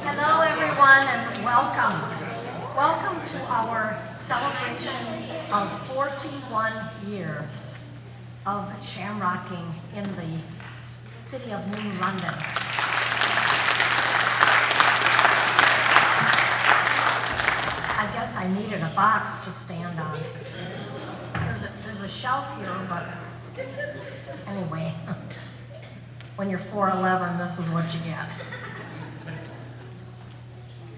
Hello, everyone, and welcome. Welcome to our celebration of 41 years of shamrocking in the city of New London. I guess I needed a box to stand on. There's a shelf here, but anyway, when you're 4'11", this is what you get.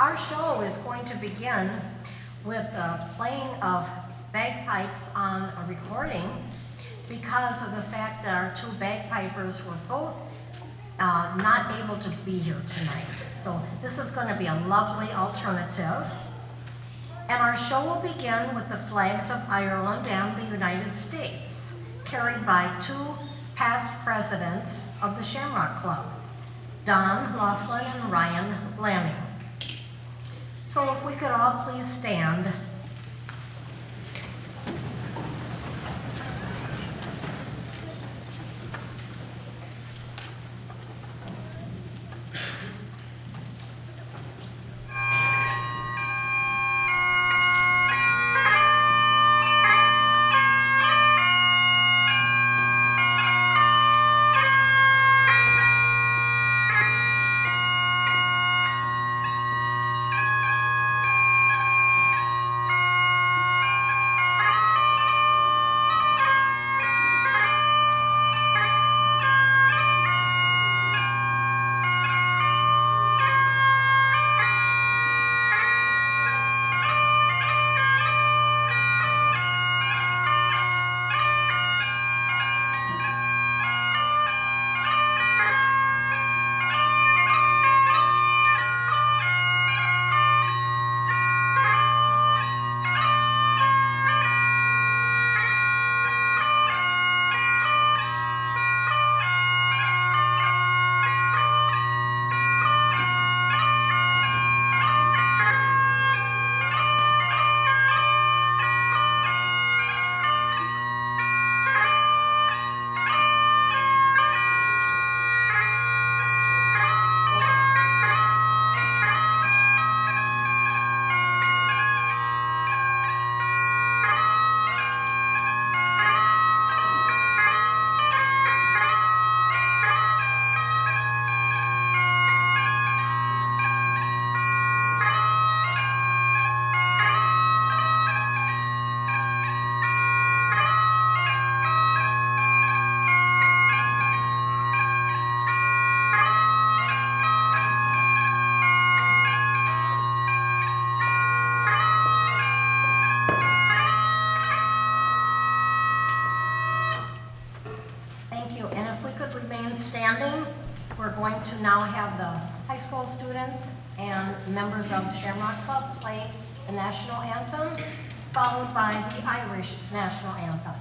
Our show is going to begin with playing of bagpipes on a recording because of the fact that our two bagpipers were both not able to be here tonight. So this is going to be a lovely alternative. And our show will begin with the flags of Ireland and the United States, carried by two past presidents of the Shamrock Club, Don Laughlin and Ryan Lanning. So if we could all please stand. Standing, we're going to now have the high school students and members of Shamrock Club play the national anthem, followed by the Irish national anthem.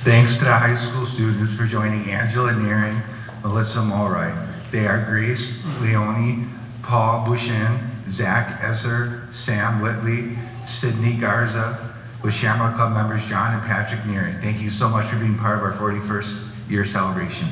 Thanks to the high school students for joining Angela Nearing, Melissa Mulroy. They are Grace Leone, Paul Bouchin, Zach Esser, Sam Whitley, Sydney Garza, with Shamrock Club members John and Patrick Nearing. Thank you so much for being part of our 41st year celebration.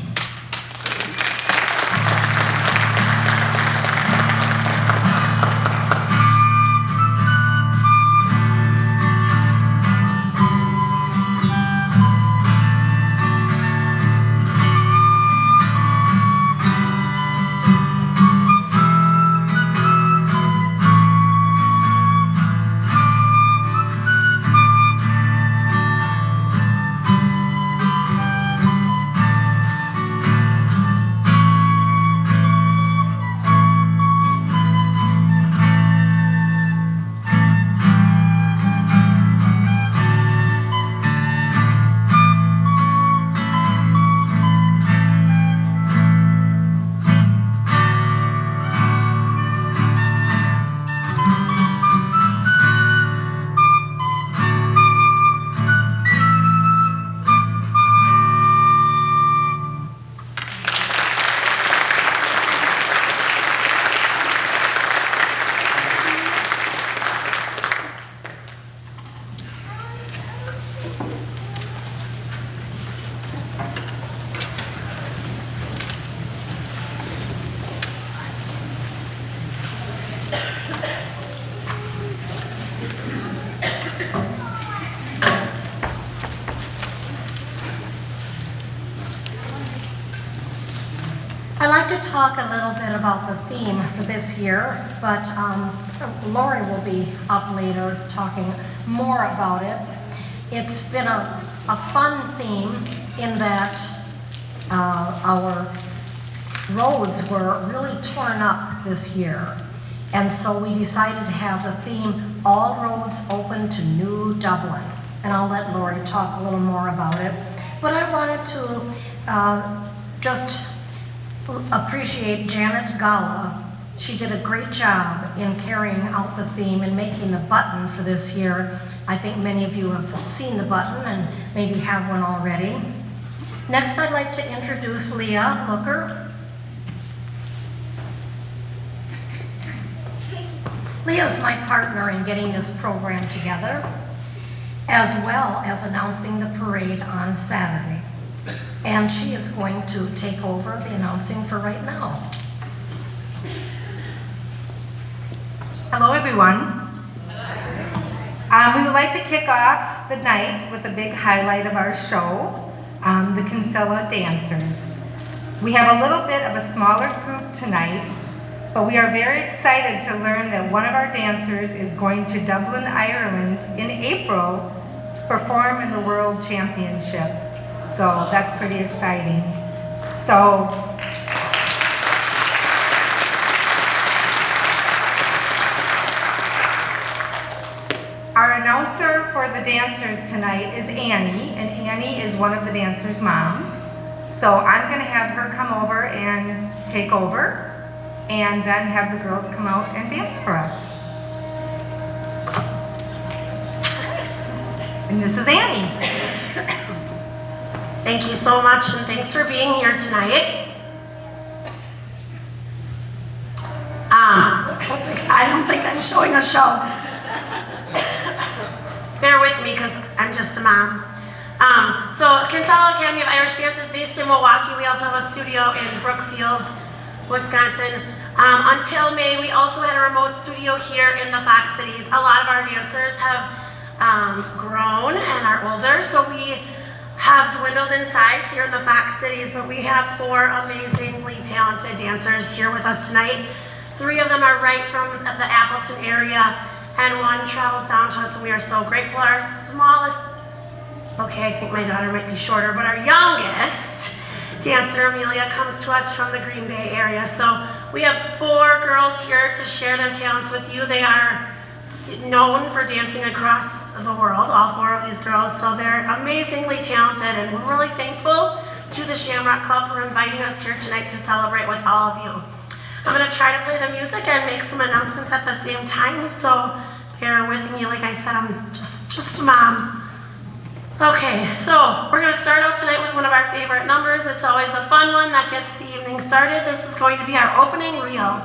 I'd like to talk a little bit about the theme for this year, but Lori will be up later talking more about it. It's been a fun theme in that our roads were really torn up this year. And so we decided to have the theme, All Roads Open to New Dublin. And I'll let Lori talk a little more about it. But I wanted to just appreciate Janet Gala. She did a great job in carrying out the theme and making the button for this year. I think many of you have seen the button and maybe have one already. Next, I'd like to introduce Leah Looker. Leah's my partner in getting this program together, as well as announcing the parade on Saturday. And she is going to take over the announcing for right now. Hello, everyone. We would like to kick off the night with a big highlight of our show, the Kinsella Dancers. We have a little bit of a smaller group tonight, but we are very excited to learn that one of our dancers is going to Dublin, Ireland in April to perform in the World Championship. So that's pretty exciting. So our announcer for the dancers tonight is Annie, and Annie is one of the dancers' moms. So I'm going to have her come over and take over, and then have the girls come out and dance for us. And this is Annie. Thank you so much, and thanks for being here tonight. I don't think I'm showing a show. Bear with me, because I'm just a mom. So Kinsella Academy of Irish Dance is based in Milwaukee. We also have a studio in Brookfield, Wisconsin. Until May, we also had a remote studio here in the Fox Cities. A lot of our dancers have grown and are older, so we have dwindled in size here in the Fox Cities, but we have 4 amazingly talented dancers here with us tonight. 3 of them are right from the Appleton area, and 1 travels down to us, and we are so grateful. Our smallest, okay, I think my daughter might be shorter, but our youngest dancer, Amelia, comes to us from the Green Bay area. So we have 4 girls here to share their talents with you. They are known for dancing across the world, all 4 of these girls, so they're amazingly talented, and we're really thankful to the Shamrock Club for inviting us here tonight to celebrate with all of you. I'm going to try to play the music and make some announcements at the same time, so bear with me. Like I said, I'm just a mom. Okay, so we're going to start out tonight with one of our favorite numbers. It's always a fun one that gets the evening started. This is going to be our opening reel.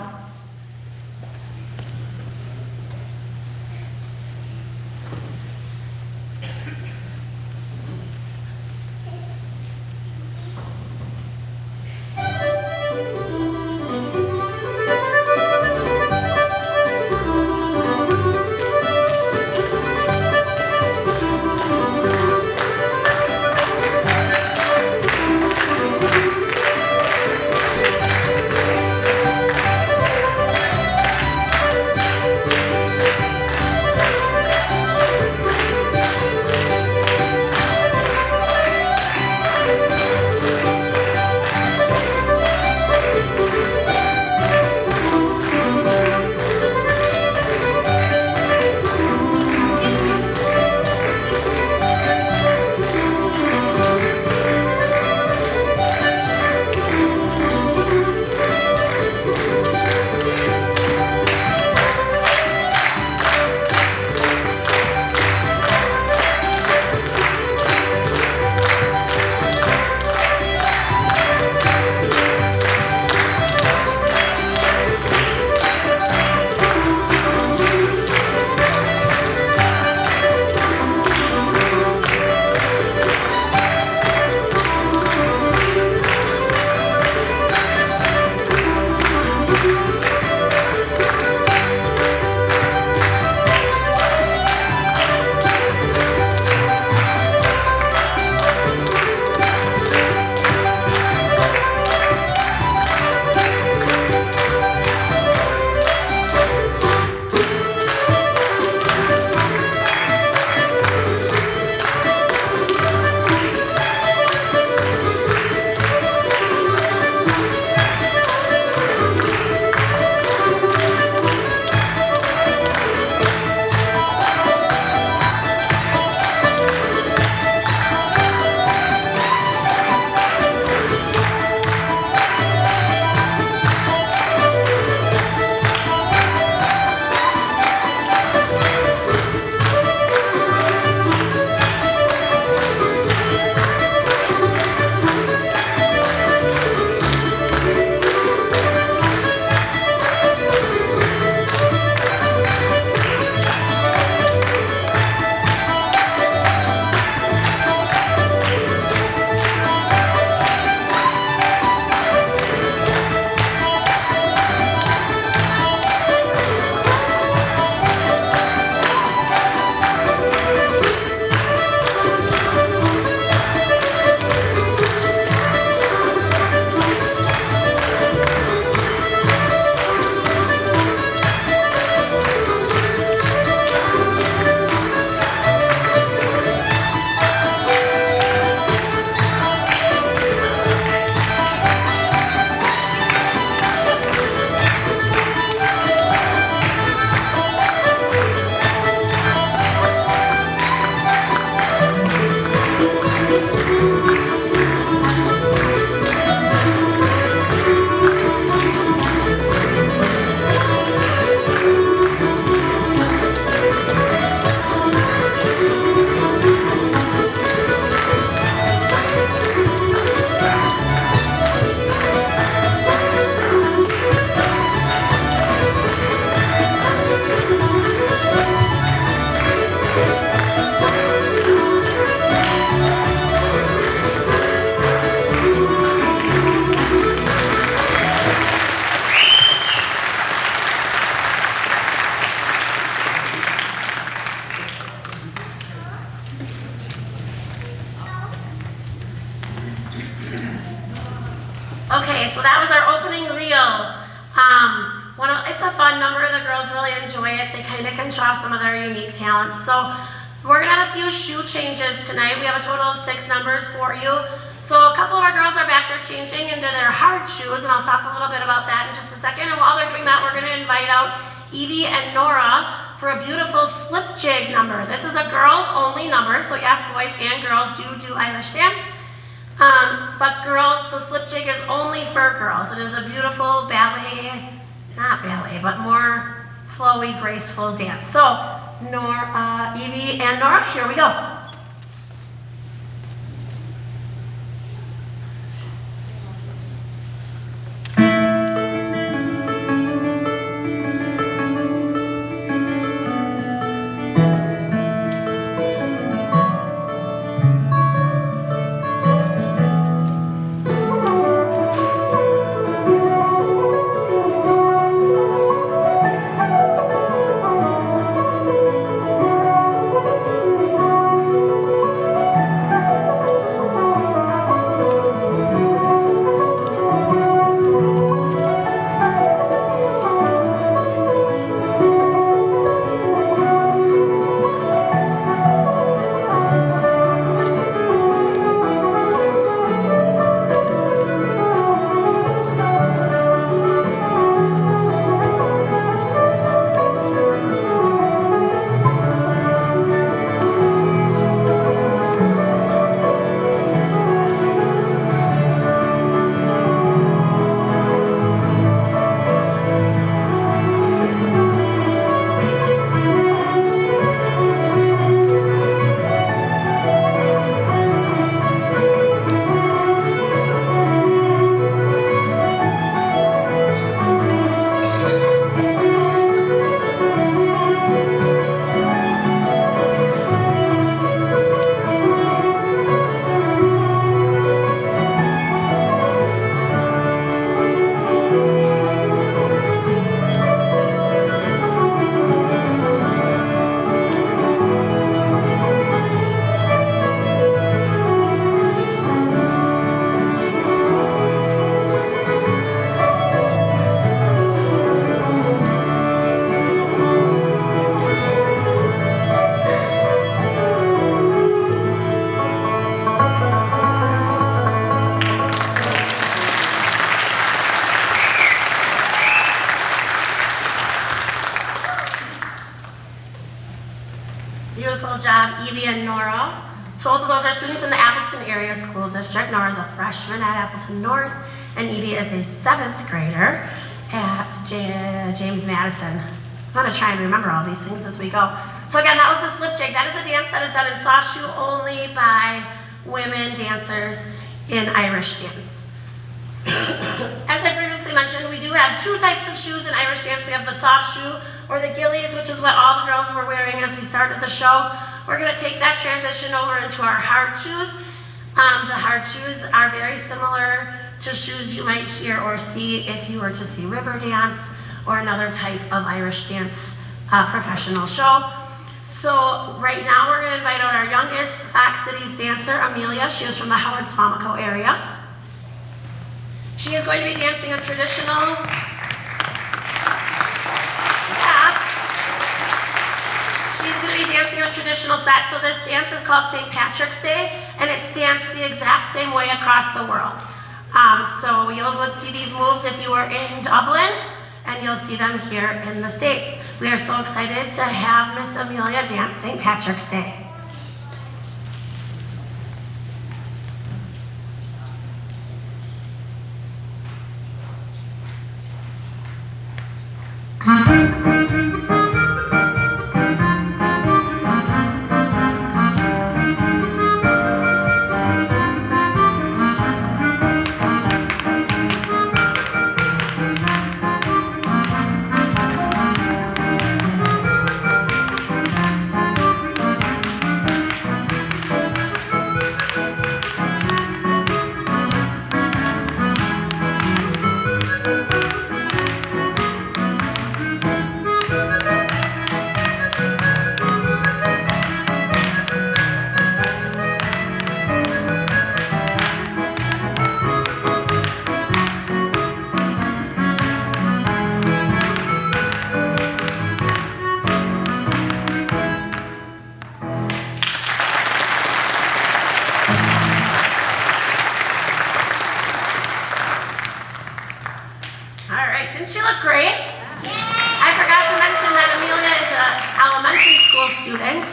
Okay, so that was our opening reel. It's a fun number. The girls really enjoy it. They kind of can show off some of their unique talents. So we're going to have a few shoe changes tonight. We have a total of 6 numbers for you. So a couple of our girls are back there changing into their hard shoes, and I'll talk a little bit about that in just a second. And while they're doing that, we're going to invite out Evie and Nora for a beautiful slip jig number. This is a girls only number, so yes, boys and girls do Irish dance. But girls, the slip jig is only for girls. It is a beautiful ballet, not ballet, but more flowy, graceful dance. So, Evie and Nora, here we go. Beautiful job, Evie and Nora. So both of those are students in the Appleton Area School District. Nora's a freshman at Appleton North, and Evie is a 7th grader at James Madison. I'm gonna try and remember all these things as we go. So again, that was the slip jig. That is a dance that is done in soft shoe only by women dancers in Irish dance. As I previously mentioned, we do have 2 types of shoes in Irish dance. We have the soft shoe or the gillies, which is what all the girls were wearing as we started the show. We're gonna take that transition over into our hard shoes. The hard shoes are very similar to shoes you might hear or see if you were to see river dance or another type of Irish dance professional show. So right now we're gonna invite out our youngest Fox Cities dancer, Amelia. She is from the Howard Swamico area. She is going to be dancing a traditional, she's going to be dancing a traditional set. So this dance is called St. Patrick's Day, and it's danced the exact same way across the world. So you'll would see these moves if you were in Dublin, and you'll see them here in the States. We are so excited to have Miss Amelia dance St. Patrick's Day. Didn't she look great? I forgot to mention that Amelia is an elementary school student.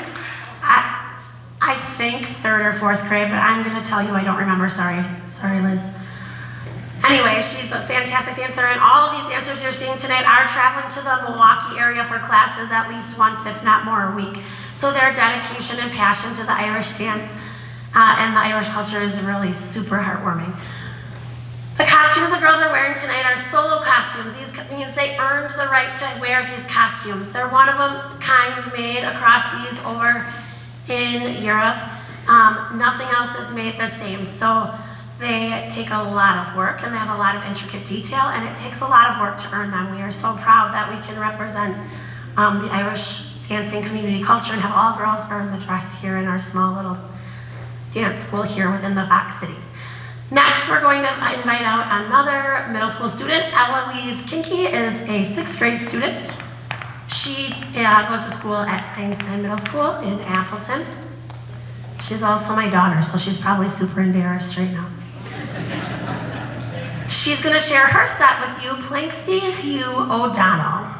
I think 3rd or 4th grade, but I'm gonna tell you I don't remember, sorry, Liz. Anyway, she's a fantastic dancer, and all of these dancers you're seeing tonight are traveling to the Milwaukee area for classes at least once, if not more, a week. So their dedication and passion to the Irish dance and the Irish culture is really super heartwarming. The costumes the girls are wearing tonight are solo costumes. These means they earned the right to wear these costumes. They're one of a kind made across seas over in Europe. Nothing else is made the same. So they take a lot of work and they have a lot of intricate detail, and it takes a lot of work to earn them. We are so proud that we can represent the Irish dancing community culture and have all girls earn the dress here in our small little dance school here within the Fox Cities. Next, we're going to invite out another middle school student. Eloise Kinky is a 6th grade student. She goes to school at Einstein Middle School in Appleton. She's also my daughter, so she's probably super embarrassed right now. She's gonna share her set with you, Planksty Hugh O'Donnell.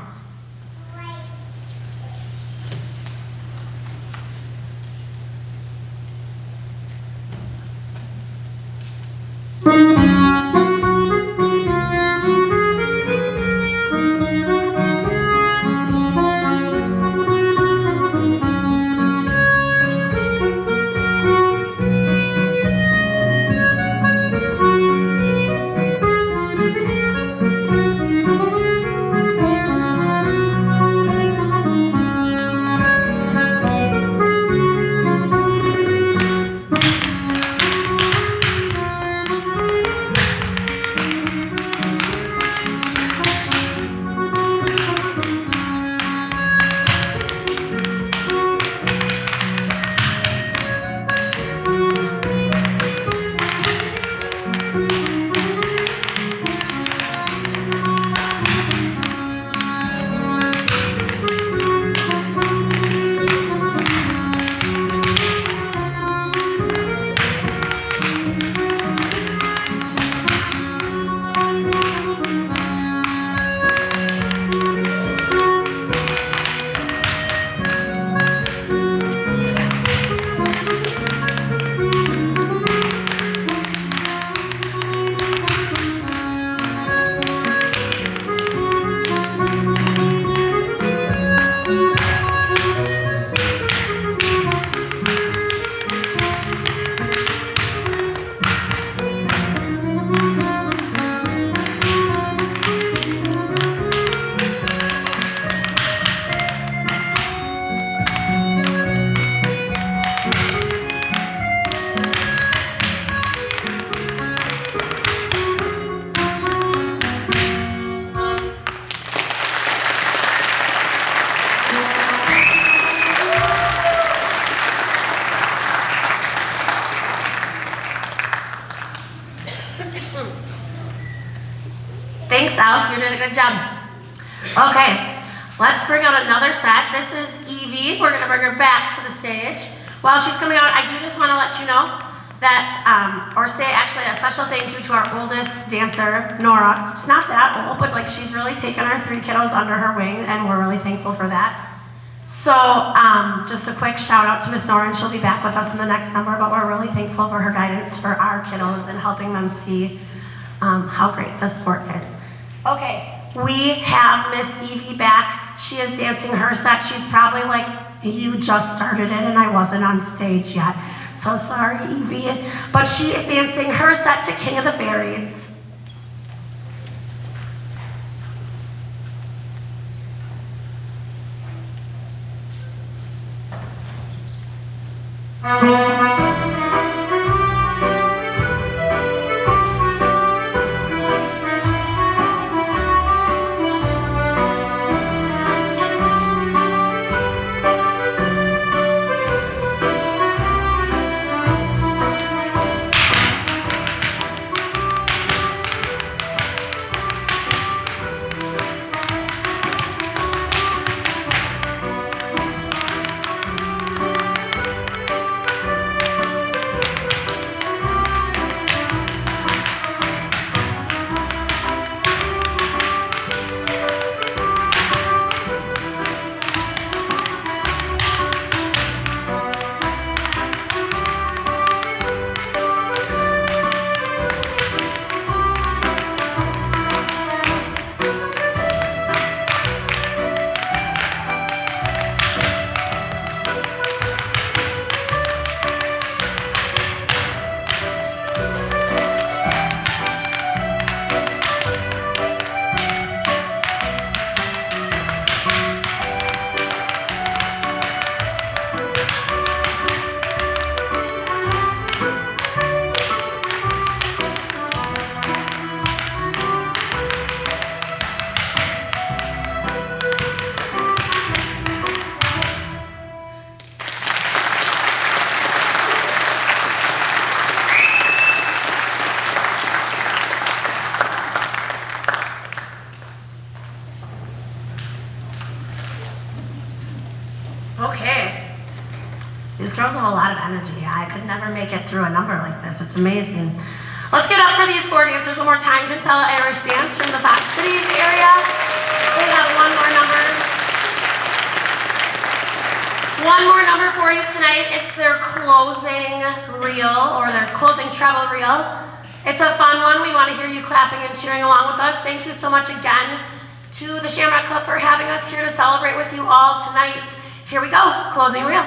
good job. Okay, let's bring out another set. This is Evie. We're gonna bring her back to the stage. While she's coming out, I do just wanna let you know that, or say actually a special thank you to our oldest dancer, Nora. She's not that old, but like she's really taken our 3 kiddos under her wing, and we're really thankful for that. So just a quick shout out to Miss Nora, and she'll be back with us in the next number, but we're really thankful for her guidance for our kiddos and helping them see how great this sport is. Okay, we have Miss Evie back. She is dancing her set. She's probably like, you just started it and I wasn't on stage yet. So sorry, Evie. But she is dancing her set to King of the Fairies. Okay. These girls have a lot of energy. I could never make it through a number like this. It's amazing. Let's get up for these 4 dancers one more time. Kinsella Irish Dance from the Fox Cities area. They have one more number. One more number for you tonight. It's their closing reel, or their closing treble reel. It's a fun one. We want to hear you clapping and cheering along with us. Thank you so much again to the Shamrock Club for having us here to celebrate with you all tonight. Here we go, closing reel.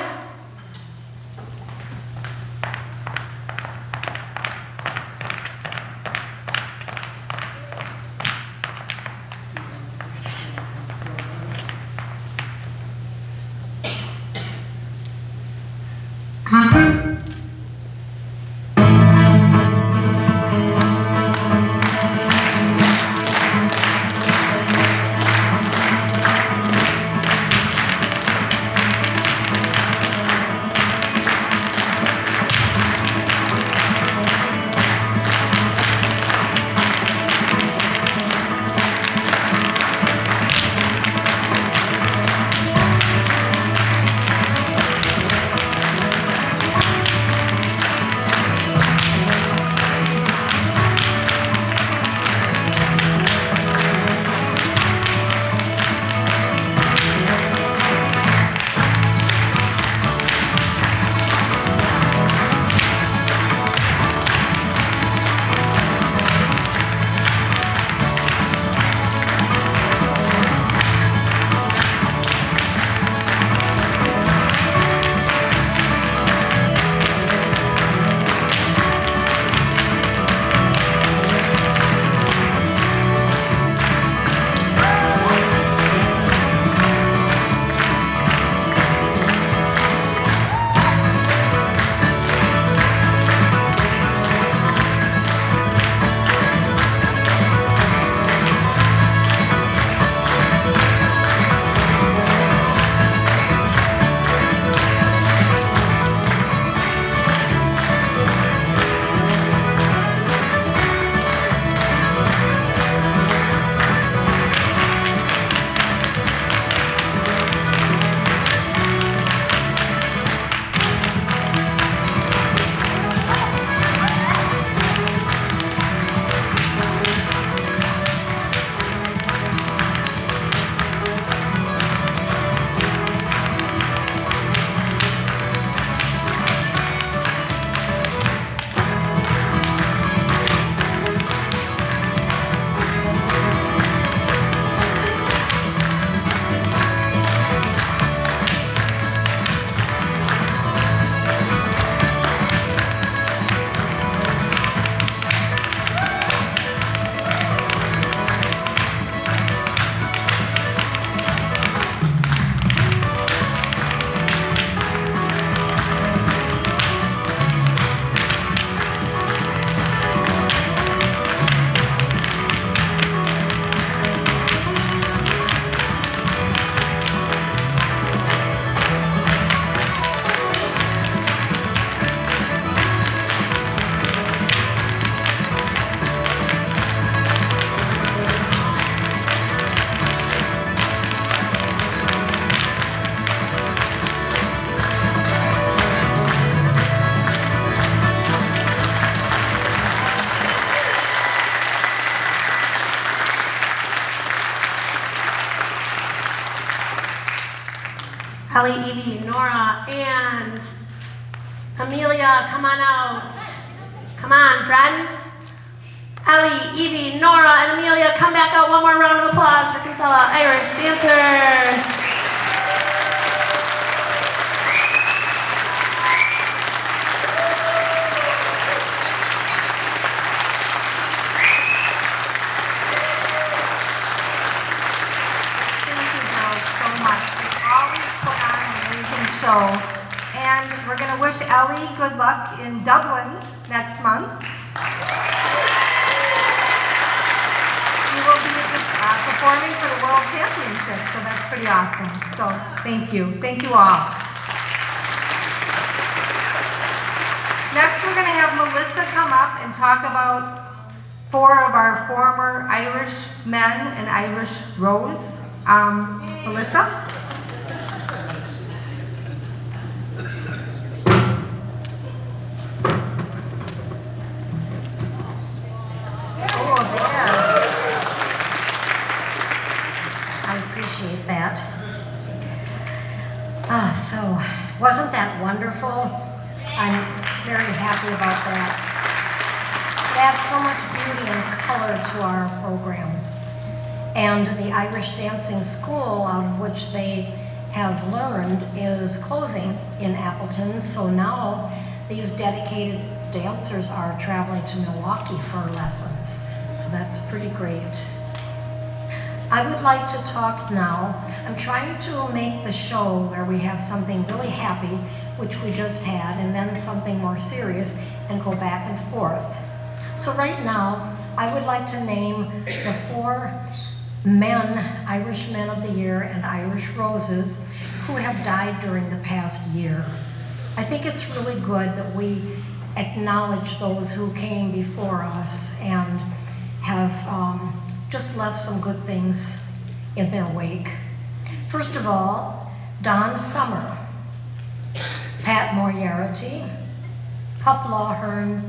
Ellie, Evie, Nora, and Amelia, come on out. Come on, friends. Ellie, Evie, Nora, and Amelia, come back out. One more round of applause for Kinsella Irish dancers. Thank you girls so much. You always put on an amazing show. And we're going to wish Ellie good luck in Dublin next month. She will be performing for the World Championship, so that's pretty awesome. So thank you. Thank you all. Next, we're going to have Melissa come up and talk about 4 of our former Irish men and Irish Rose. Melissa? Oh, there. I appreciate that. So, wasn't that wonderful? I'm very happy about that. It adds so much beauty and color to our program. And the Irish Dancing School, out of which they have learned, is closing in Appleton. So now these dedicated dancers are traveling to Milwaukee for lessons. So that's pretty great. I would like to talk now. I'm trying to make the show where we have something really happy, which we just had, and then something more serious, and go back and forth. So right now, I would like to name the 4 men, Irish Men of the Year and Irish Roses, who have died during the past year. I think it's really good that we acknowledge those who came before us and have just left some good things in their wake. First of all, Don Summer, Pat Moriarty, Pup Lawhern,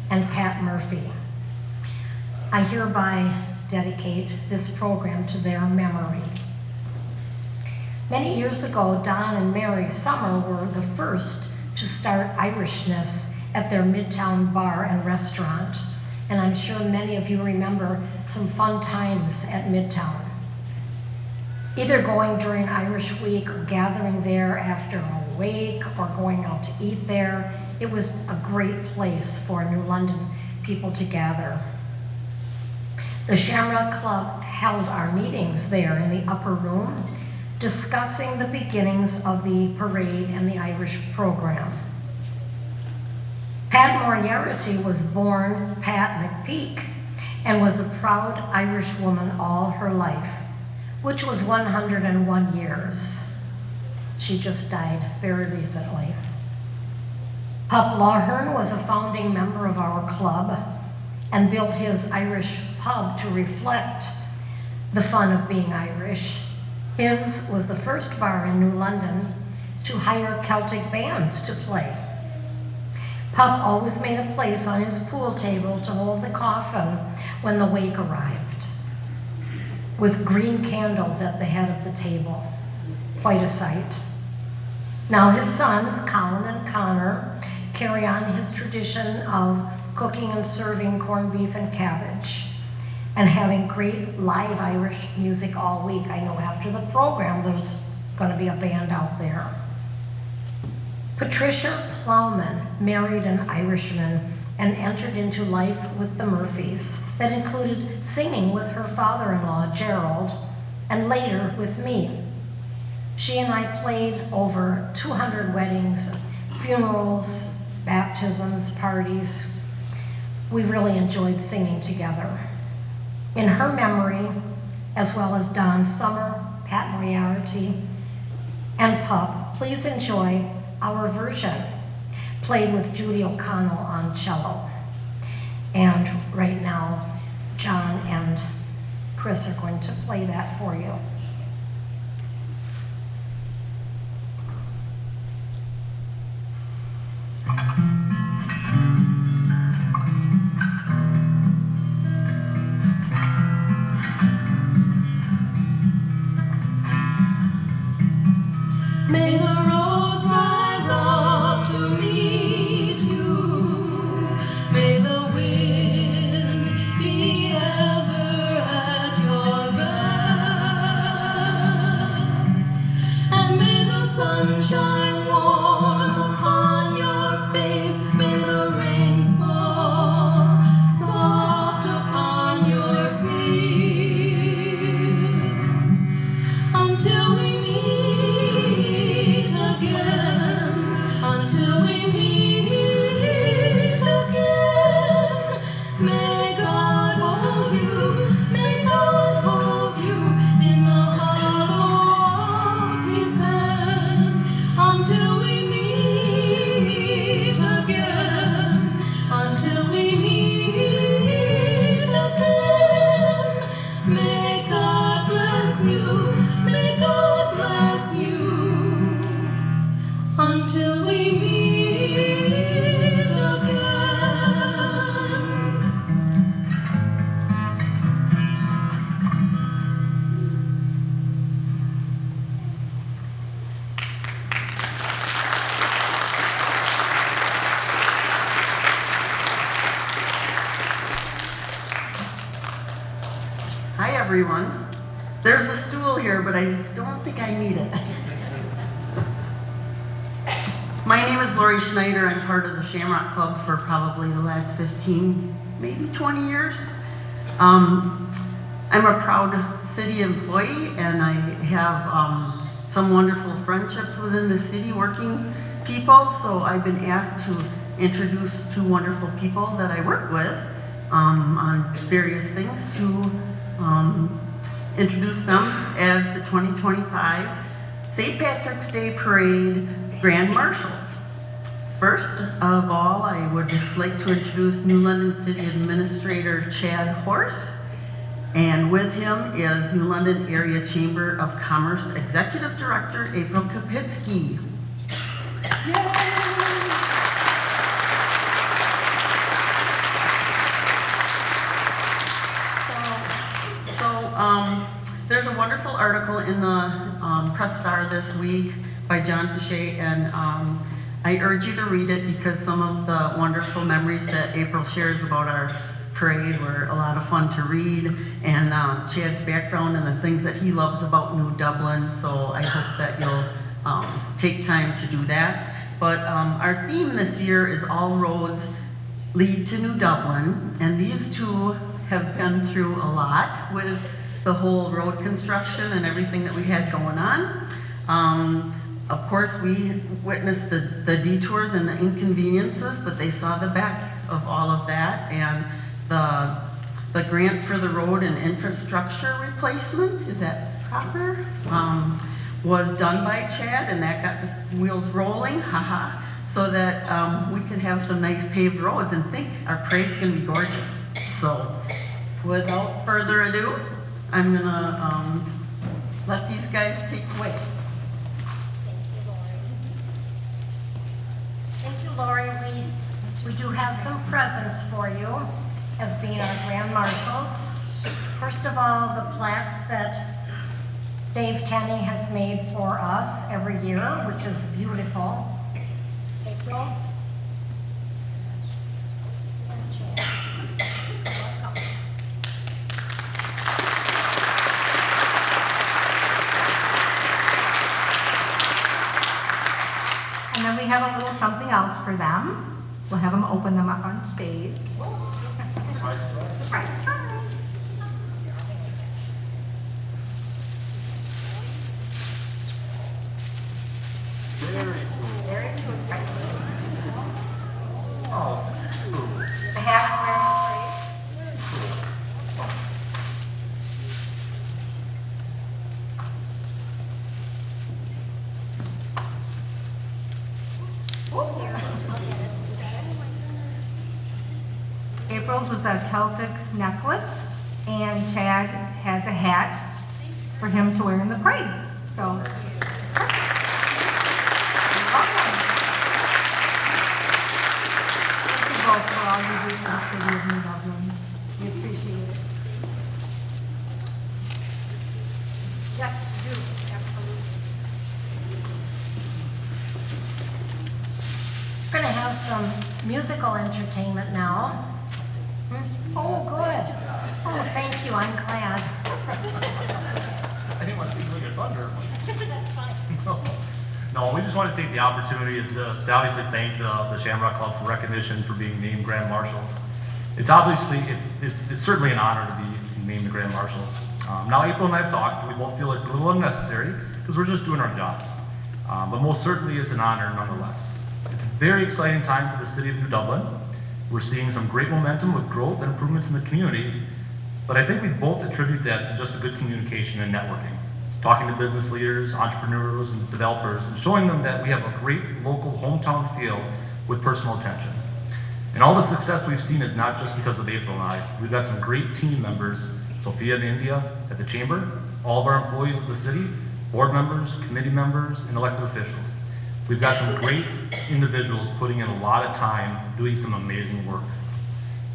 and Pat Murphy. I hereby dedicate this program to their memory. Many years ago, Don and Mary Summer were the first to start Irishness at their Midtown bar and restaurant. And I'm sure many of you remember some fun times at Midtown. Either going during Irish Week or gathering there after a wake or going out to eat there. It was a great place for New London people to gather. The Shamrock Club held our meetings there in the upper room, discussing the beginnings of the parade and the Irish program. Pat Moriarty was born Pat McPeak and was a proud Irish woman all her life, which was 101 years. She just died very recently. Pup Lawhern was a founding member of our club and built his Irish pub to reflect the fun of being Irish. His was the first bar in New London to hire Celtic bands to play. Pup always made a place on his pool table to hold the coffin when the wake arrived, with green candles at the head of the table. Quite a sight. Now his sons, Colin and Connor, carry on his tradition of cooking and serving corned beef and cabbage, and having great live Irish music all week. I know after the program there's going to be a band out there. Patricia Plowman married an Irishman and entered into life with the Murphys that included singing with her father-in-law, Gerald, and later with me. She and I played over 200 weddings, funerals, baptisms, parties. We really enjoyed singing together. In her memory, as well as Don Summer, Pat Moriarty, and Pup, please enjoy our version, played with Judy O'Connell on cello. And right now, John and Chris are going to play that for you. May we meet again. Hi, everyone. There's a stool here, but I don't think I need it. My name is Lori Schneider. I'm part of the Shamrock Club for probably the last 15, maybe 20 years. I'm a proud city employee, and I have some wonderful friendships within the city working people, so I've been asked to introduce two wonderful people that I work with on various things to introduce them as the 2025 St. Patrick's Day Parade Grand Marshals. First of all, I would like to introduce New London City Administrator Chad Horth, and with him is New London Area Chamber of Commerce Executive Director April Kapitsky. There's a wonderful article in the Press Star this week by John Fichet, and I urge you to read it because some of the wonderful memories that April shares about our parade were a lot of fun to read, and Chad's background and the things that he loves about New Dublin, so I hope that you'll take time to do that. But our theme this year is All Roads Lead to New Dublin, and these two have been through a lot with the whole road construction and everything that we had going on. Of course, we witnessed the detours and the inconveniences, but they saw the back of all of that, and the grant for the road and infrastructure replacement, is that proper? Was done by Chad, and that got the wheels rolling, haha, so that we could have some nice paved roads and think our parade's gonna be gorgeous. So, without further ado, I'm gonna let these guys take away. Thank you, Lori. We do have some presents for you as being our Grand Marshals. First of all, the plaques that Dave Tenney has made for us every year, which is beautiful. April? And then we have a little something else for them. We'll have them open them up on stage. Surprise, surprise. Very cool. Oh, The hat wearing April's is a Celtic necklace, and Chad has a hat for him to wear in the parade. So, you're welcome. Thank you both for all you do for the city of New Dublin. We appreciate it. Yes, we do, absolutely. We're going to have some musical entertainment now. Oh, good. Oh, thank you. I'm glad. I didn't want to steal your thunder. That's fine. No, we just want to take the opportunity to obviously thank the Shamrock Club for recognition for being named Grand Marshals. It's obviously, it's certainly an honor to be named the Grand Marshals. Now, April and I have talked, we both feel it's a little unnecessary because we're just doing our jobs. But most certainly it's an honor nonetheless. It's a very exciting time for the city of New Dublin. We're seeing some great momentum with growth and improvements in the community, but I think we both attribute that to just a good communication and networking. Talking to business leaders, entrepreneurs, and developers, and showing them that we have a great local hometown feel with personal attention. And all the success we've seen is not just because of April and I. We've got some great team members, Sophia and India at the Chamber, all of our employees of the city, board members, committee members, and elected officials. We've got some great individuals putting in a lot of time, doing some amazing work.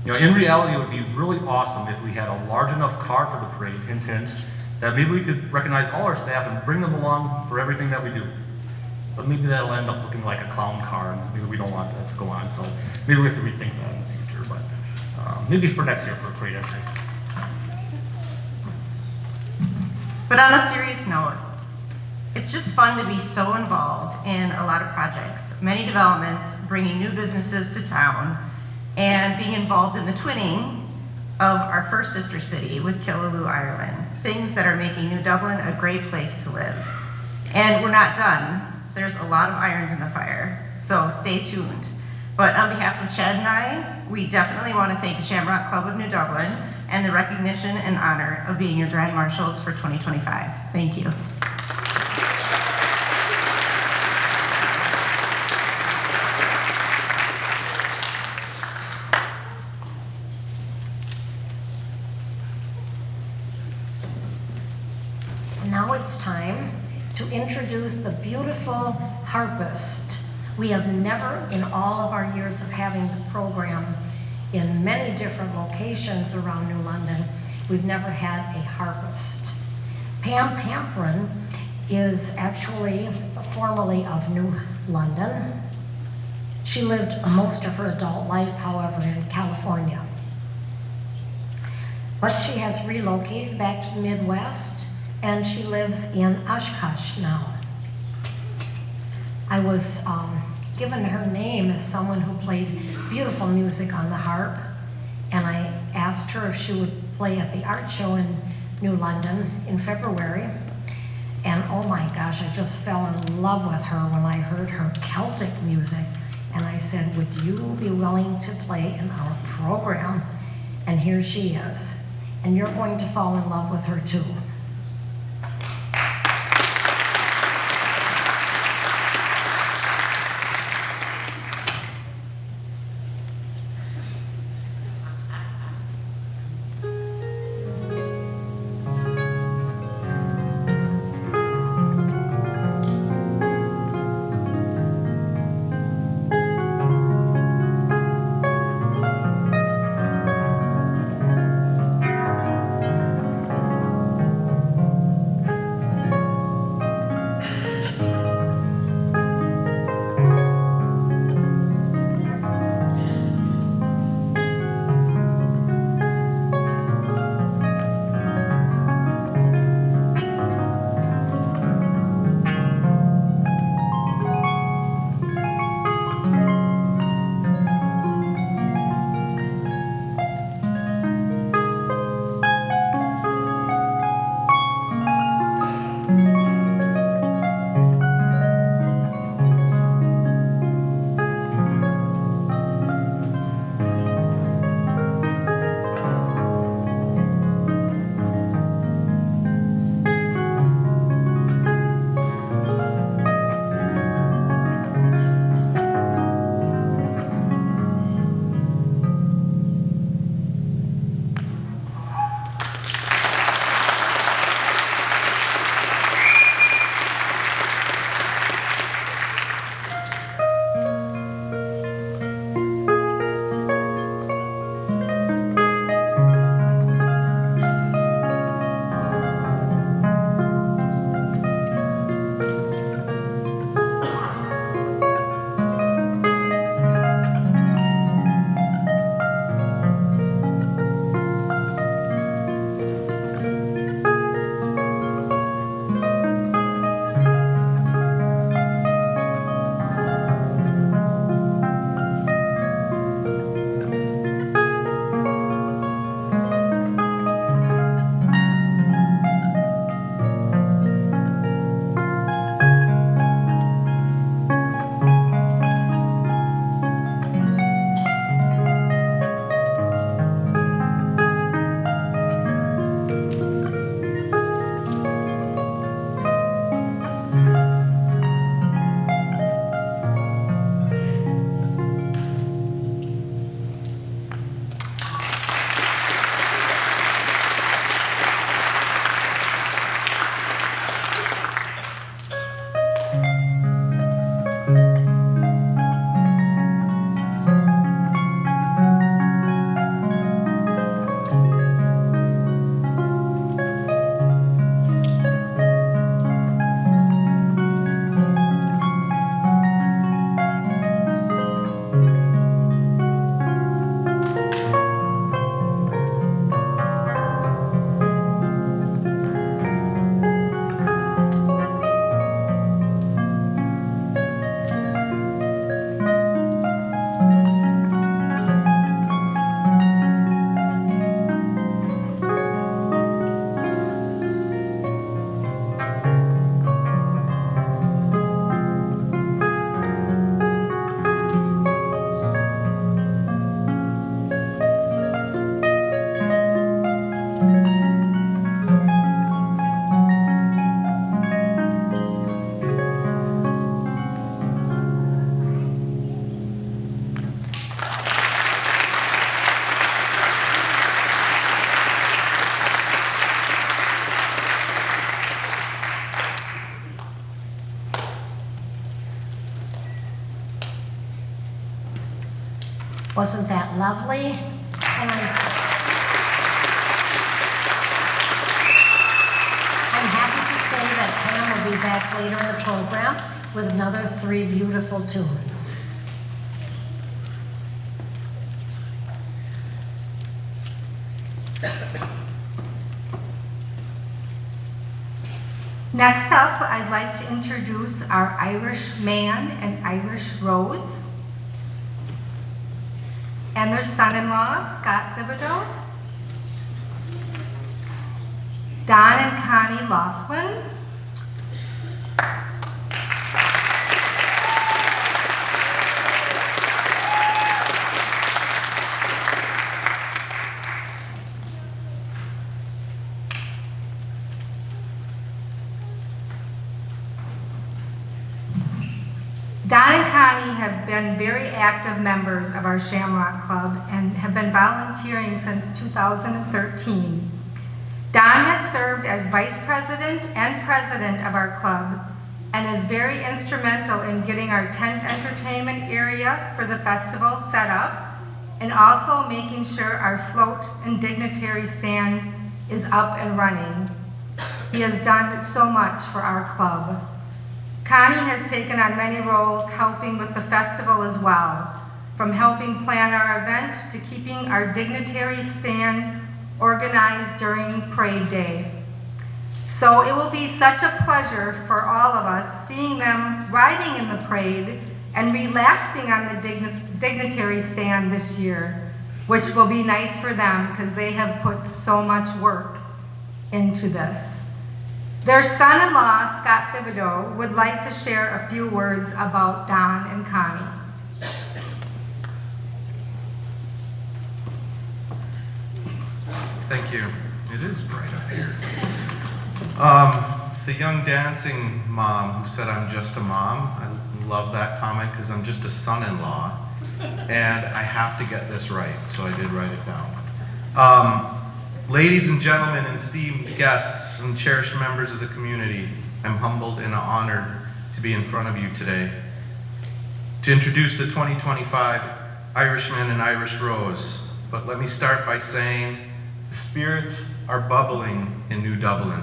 You know, in reality, it would be really awesome if we had a large enough car for the parade, hint, hint, that maybe we could recognize all our staff and bring them along for everything that we do. But maybe that'll end up looking like a clown car, and maybe we don't want that to go on. So maybe we have to rethink that in the future, but maybe for next year for a parade entry. But on a serious note, it's just fun to be so involved in a lot of projects, many developments, bringing new businesses to town, and being involved in the twinning of our first sister city with Killaloe, Ireland, things that are making New Dublin a great place to live. And we're not done. There's a lot of irons in the fire, so stay tuned. But on behalf of Chad and I, we definitely want to thank the Shamrock Club of New Dublin and the recognition and honor of being your Grand Marshals for 2025. Thank you. Now it's time to introduce the beautiful harpist. We have never, in all of our years of having the program in many different locations around New London, we've never had a harpist. Pam Pamperin is actually formerly of New London. She lived most of her adult life, however, in California. But she has relocated back to the Midwest, and she lives in Oshkosh now. I was given her name as someone who played beautiful music on the harp, and I asked her if she would play at the art show in New London in February. And oh my gosh, I just fell in love with her when I heard her Celtic music. And I said, would you be willing to play in our program? And here she is. And you're going to fall in love with her too. Wasn't that lovely? And I'm happy to say that Pam will be back later in the program with another 3 beautiful tunes. Next up, I'd like to introduce our Irish Man and Irish Rose and their son-in-law, Scott Thibodeau, Don and Connie Laughlin, Don and Connie have been very active members of our Shamrock Club and have been volunteering since 2013. Don has served as vice president and president of our club and is very instrumental in getting our tent entertainment area for the festival set up and also making sure our float and dignitary stand is up and running. He has done so much for our club. Connie has taken on many roles helping with the festival as well, from helping plan our event to keeping our dignitary stand organized during parade day. So it will be such a pleasure for all of us seeing them riding in the parade and relaxing on the dignitary stand this year, which will be nice for them because they have put so much work into this. Their son-in-law, Scott Thibodeau, would like to share a few words about Don and Connie. Thank you. It is bright up here. The young dancing mom who said I'm just a mom, I love that comment because I'm just a son-in-law and I have to get this right, so I did write it down. Ladies and gentlemen, esteemed guests and cherished members of the community, I'm humbled and honored to be in front of you today to introduce the 2025 Irishman and Irish Rose. But let me start by saying the spirits are bubbling in New Dublin.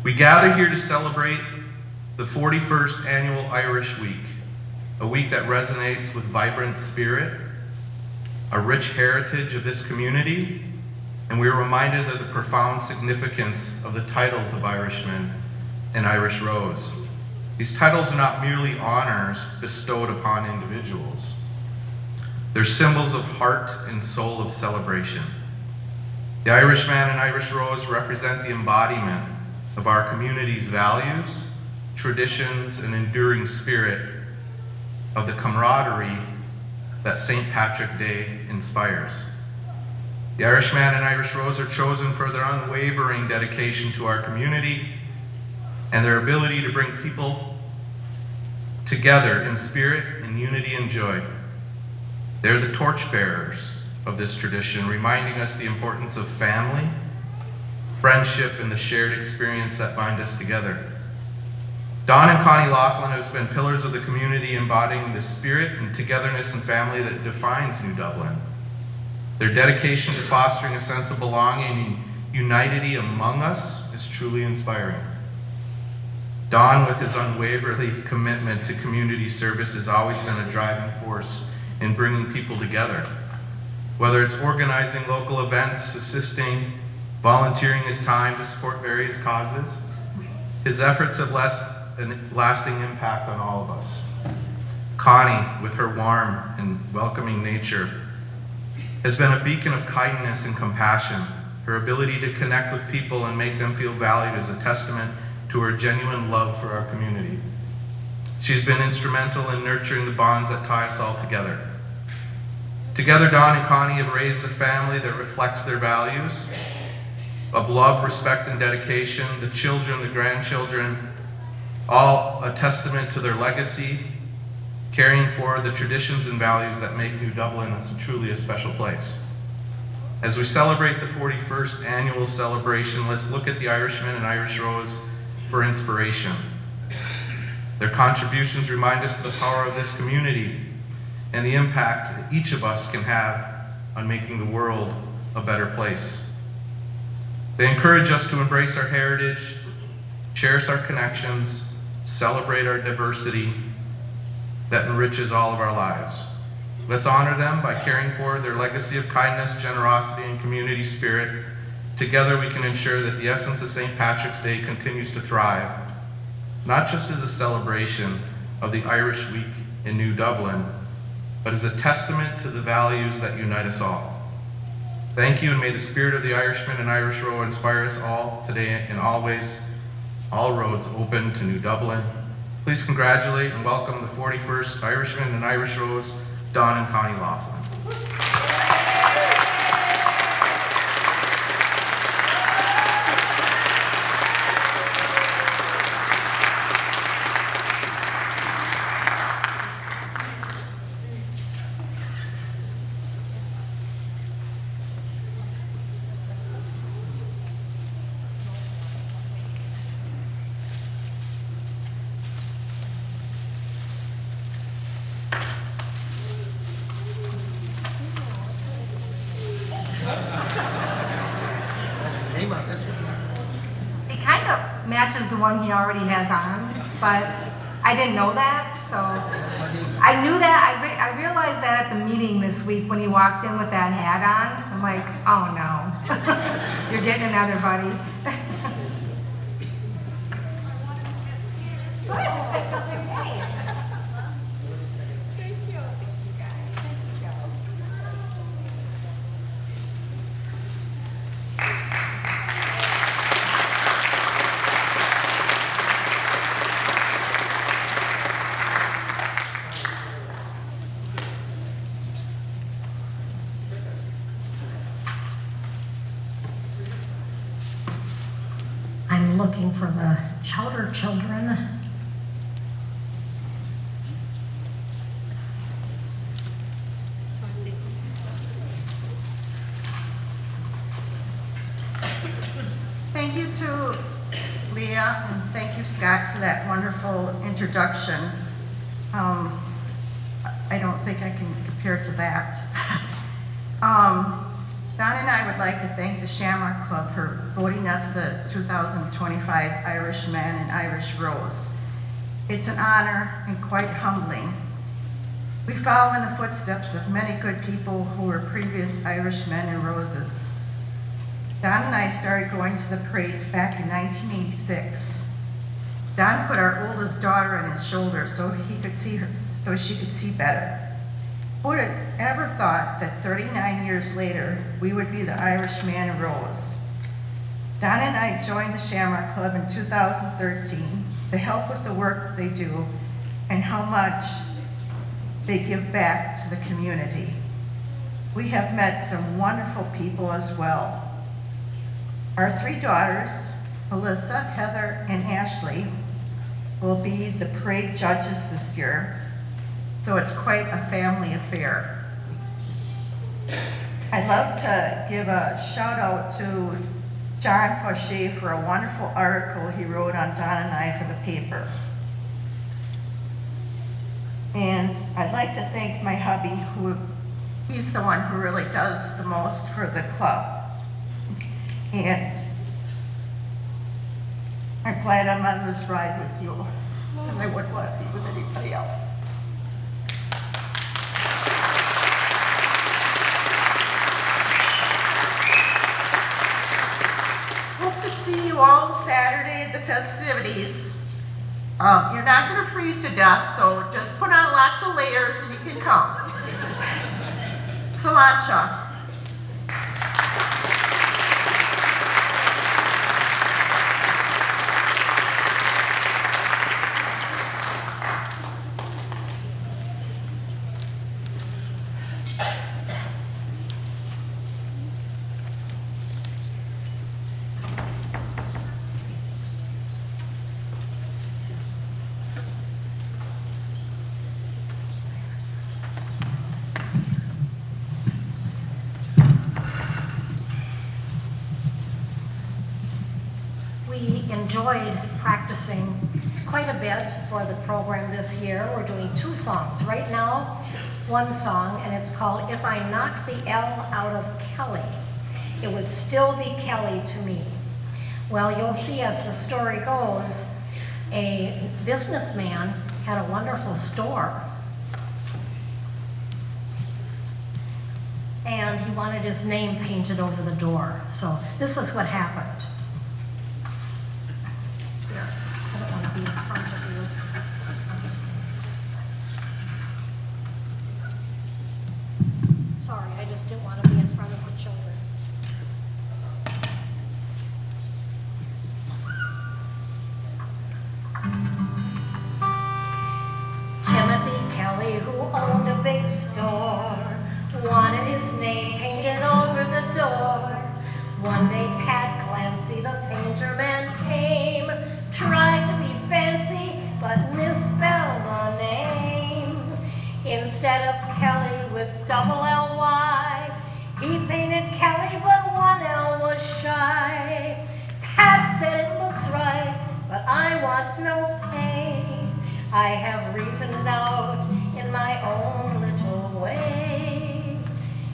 We gather here to celebrate the 41st Annual Irish Week, a week that resonates with vibrant spirit, a rich heritage of this community, and we are reminded of the profound significance of the titles of Irishman and Irish Rose. These titles are not merely honors bestowed upon individuals. They're symbols of heart and soul of celebration. The Irishman and Irish Rose represent the embodiment of our community's values, traditions, and enduring spirit of the camaraderie that St. Patrick's Day inspires. The Irishman and Irish Rose are chosen for their unwavering dedication to our community and their ability to bring people together in spirit and unity and joy. They're the torchbearers of this tradition, reminding us the importance of family, friendship, and the shared experience that bind us together. Don and Connie Laughlin have been pillars of the community, embodying the spirit and togetherness and family that defines New Dublin. Their dedication to fostering a sense of belonging and unity among us is truly inspiring. Don, with his unwavering commitment to community service, has always been a driving force in bringing people together. Whether it's organizing local events, assisting, volunteering his time to support various causes, his efforts have left a lasting impact on all of us. Connie, with her warm and welcoming nature, has been a beacon of kindness and compassion. Her ability to connect with people and make them feel valued is a testament to her genuine love for our community. She's been instrumental in nurturing the bonds that tie us all together. Together, Don and Connie have raised a family that reflects their values of love, respect, and dedication. The children, the grandchildren, all a testament to their legacy, carrying forward the traditions and values that make New Dublin truly a special place. As we celebrate the 41st annual celebration, let's look at the Irishman and Irish Rose for inspiration. Their contributions remind us of the power of this community and the impact that each of us can have on making the world a better place. They encourage us to embrace our heritage, cherish our connections, celebrate our diversity that enriches all of our lives. Let's honor them by caring for their legacy of kindness, generosity, and community spirit. Together we can ensure that the essence of St. Patrick's Day continues to thrive, not just as a celebration of the Irish Week in New Dublin, but as a testament to the values that unite us all. Thank you, and may the spirit of the Irishman and Irish Row inspire us all today and always. All roads open to New Dublin. Please congratulate and welcome the 41st Irishman and Irish Rows, Don and Connie Laughlin. It kind of matches the one he already has on, but I didn't know that, so I knew that. I realized that at the meeting this week when he walked in with that hat on. I'm like, oh no, you're getting another buddy. I'm looking for the Chowder children. Thank you to Leah, and thank you, Scott, for that wonderful introduction. I don't think I can compare to that. Don and I would like to thank the Shamrock Club for voting us the 2025 Irish Men and Irish Rose. It's an honor and quite humbling. We follow in the footsteps of many good people who were previous Irish Men and Roses. Don and I started going to the parades back in 1986. Don put our oldest daughter on his shoulder so she could see better. Who would have ever thought that 39 years later, we would be the Irish Man and Rose? Don and I joined the Shamrock Club in 2013 to help with the work they do and how much they give back to the community. We have met some wonderful people as well. Our three daughters, Melissa, Heather, and Ashley, will be the parade judges this year, so it's quite a family affair. I'd love to give a shout out to John Fauché for a wonderful article he wrote on Don and I for the paper. And I'd like to thank my hubby, he's the one who really does the most for the club. And I'm glad I'm on this ride with you, because I wouldn't want to be with anybody else. Hope to see you all Saturday at the festivities. You're not going to freeze to death, so just put on lots of layers and you can come. Cilantro. We enjoyed practicing quite a bit for the program this year. We're doing 2 songs. Right now, one song, and it's called If I Knock the L Out of Kelly, It Would Still Be Kelly to Me. Well, you'll see as the story goes, a businessman had a wonderful store, and he wanted his name painted over the door. So this is what happened. Here, I don't want to be in front of you. Sorry, I just didn't want to be in front of the children. Timothy Kelly, who owned a big store, wanted his name painted over the door. One day Pat Clancy, the painter man, came, tried to be fancy, but misspelled the name. Instead of Kelly with double L-Y, he painted Kelly, but one L was shy. Pat said it looks right, but I want no pay. I have reasoned it out in my own little way.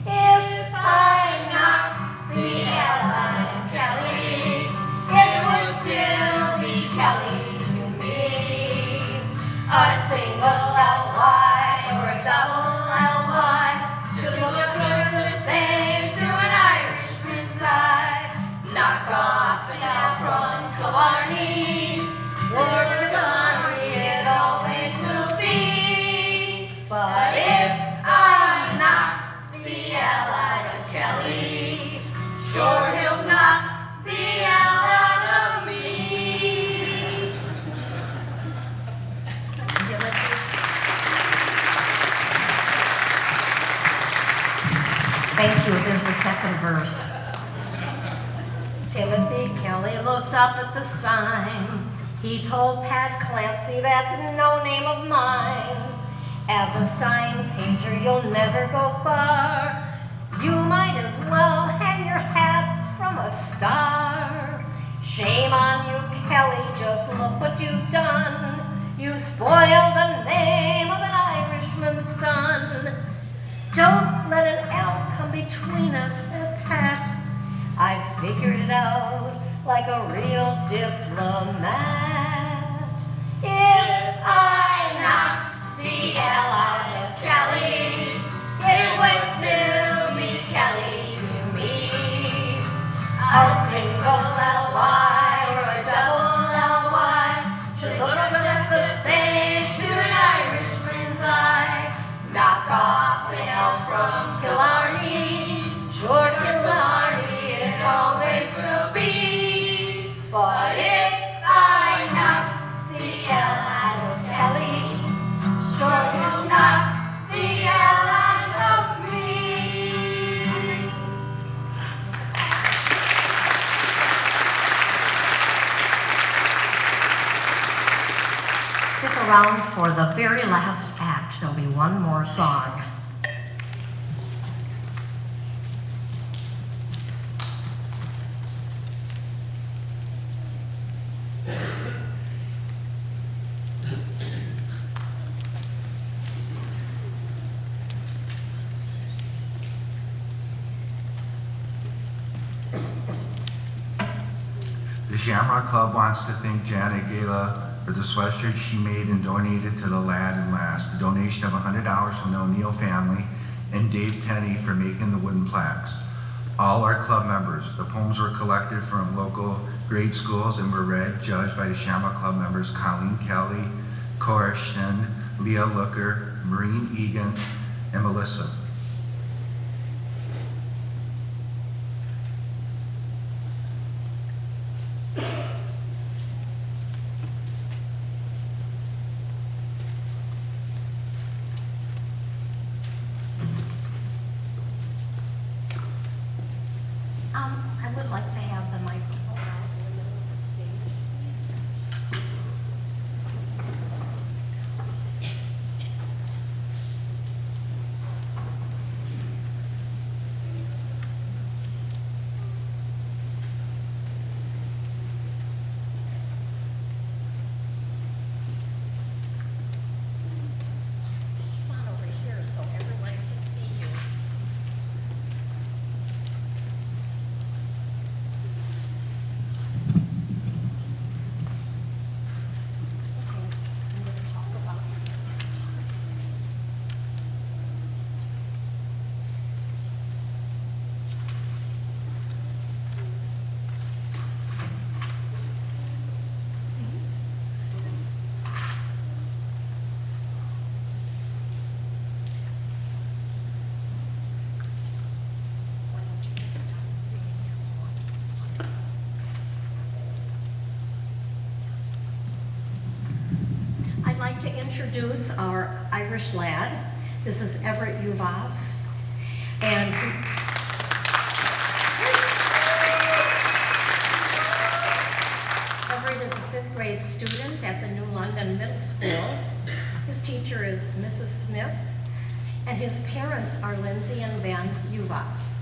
If I knock the L out of Kelly, it would still be Kelly to me. A single L-Y or a double L-Y should look just the same to an Irishman's eye. Knock off an L from Killarney, for Killarney it always will be. But if I knock the L out of Kelly, sure he'll knock the L out of me. Thank you. There's a second verse. Timothy Kelly looked up at the sign. He told Pat Clancy, that's no name of mine. As a sign painter, you'll never go far. You might as well hang your hat from a star. Shame on you, Kelly, just look what you've done. You spoiled the name of an Irishman's son. Don't let an L come between us, said Pat. I've figured it out like a real diplomat. If I knock the L out of Kelly, it would still be Kelly to me. A single L-Y or a double L-Y should look just the same to an Irishman's eye. Knock off an L from Killarney, sure Killarney it always will be. But if I knock the L out of Kelly, sure he'll knock the L out of me. Stick around for the very last act. There'll be one more song. The Shamrock Club wants to thank Janet Gala for the sweatshirt she made and donated to the Lad and Last. A donation of $100 from the O'Neill family, and Dave Tenney for making the wooden plaques. All our club members. The poems were collected from local grade schools and were read, judged by the Shamrock Club members Colleen Kelly, Cora Shin, Leah Looker, Maureen Egan, and Melissa. I would like to have the microphone out in the middle of the stage, please. introduce our Irish lad. This is Everett Uvas. And Everett is a 5th grade student at the New London Middle School. His teacher is Mrs. Smith, and his parents are Lindsay and Ben Uvas.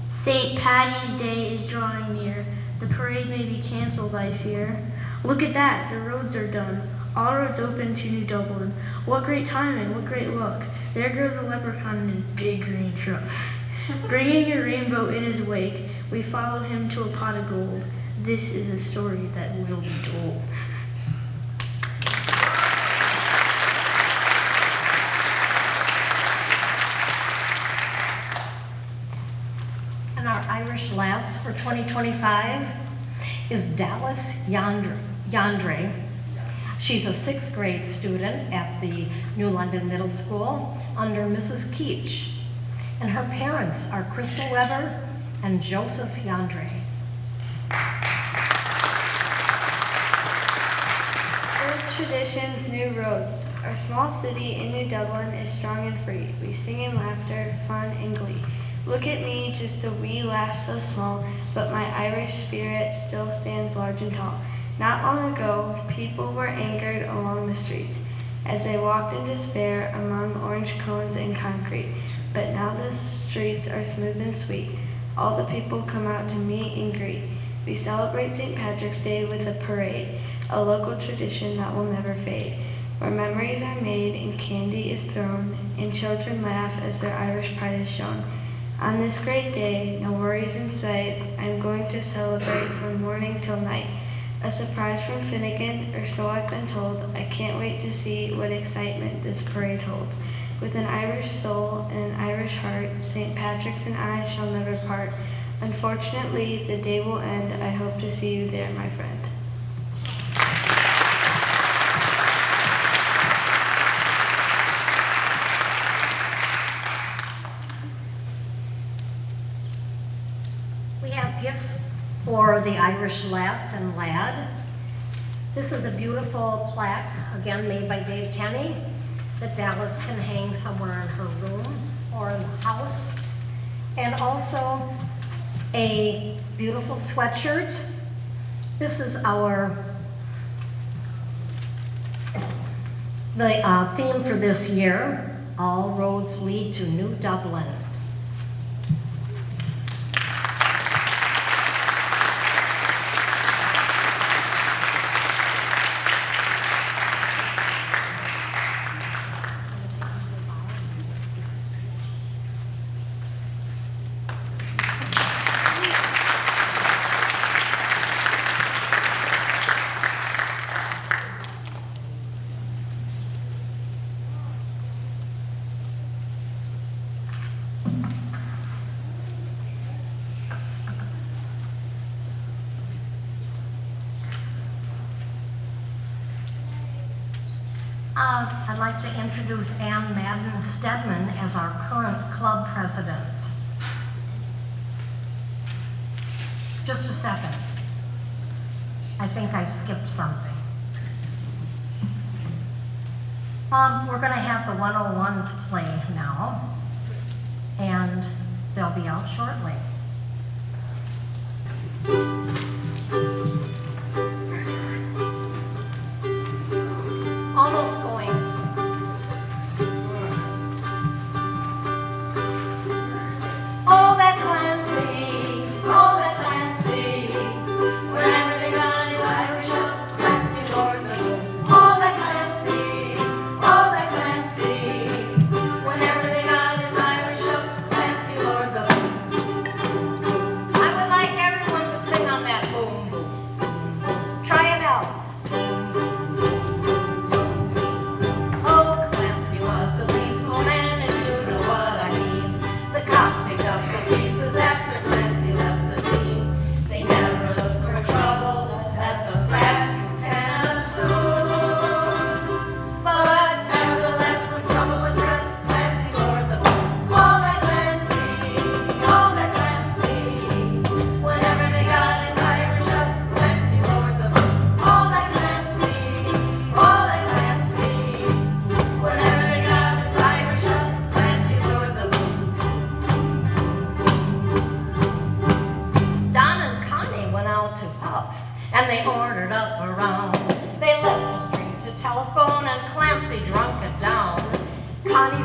St. Patty's Day is drawing near. The parade may be canceled, I fear. Look at that, the roads are done. All roads open to New Dublin. What great timing, what great luck. There goes a leprechaun in his big green truck. Bringing a rainbow in his wake, we follow him to a pot of gold. This is a story that will be told. And our Irish lass for 2025 is Dallas Yandre. She's a 6th grade student at the New London Middle School under Mrs. Keach. And her parents are Crystal Weber and Joseph Yandre. Old traditions, new roads. Our small city in New Dublin is strong and free. We sing in laughter, fun, and glee. Look at me, just a wee lass so small, but my Irish spirit still stands large and tall. Not long ago, people were angered along the streets as they walked in despair among orange cones and concrete. But now the streets are smooth and sweet. All the people come out to meet and greet. We celebrate St. Patrick's Day with a parade, a local tradition that will never fade, where memories are made and candy is thrown, and children laugh as their Irish pride is shown. On this great day, no worries in sight, I'm going to celebrate from morning till night. A surprise from Finnegan, or so I've been told. I can't wait to see what excitement this parade holds. With an Irish soul and an Irish heart, St. Patrick's and I shall never part. Unfortunately, the day will end. I hope to see you there, my friend. We have gifts for the Irish lass and lad. This is a beautiful plaque, again made by Dave Tenney, that Dallas can hang somewhere in her room or in the house. And also a beautiful sweatshirt. This is the theme for this year, All Roads Lead to New Dublin. I'd like to introduce Ann Madden Stedman as our current club president. Just a second. I think I skipped something. We're going to have the 101s play now, and they'll be out shortly. Almost going. Oh, that Clancy, whenever they got his Irish up, Clancy Lord the moon. Oh, that Clancy, whenever they got his Irish up, Clancy Lord the moon. I would like everyone to sing on that board.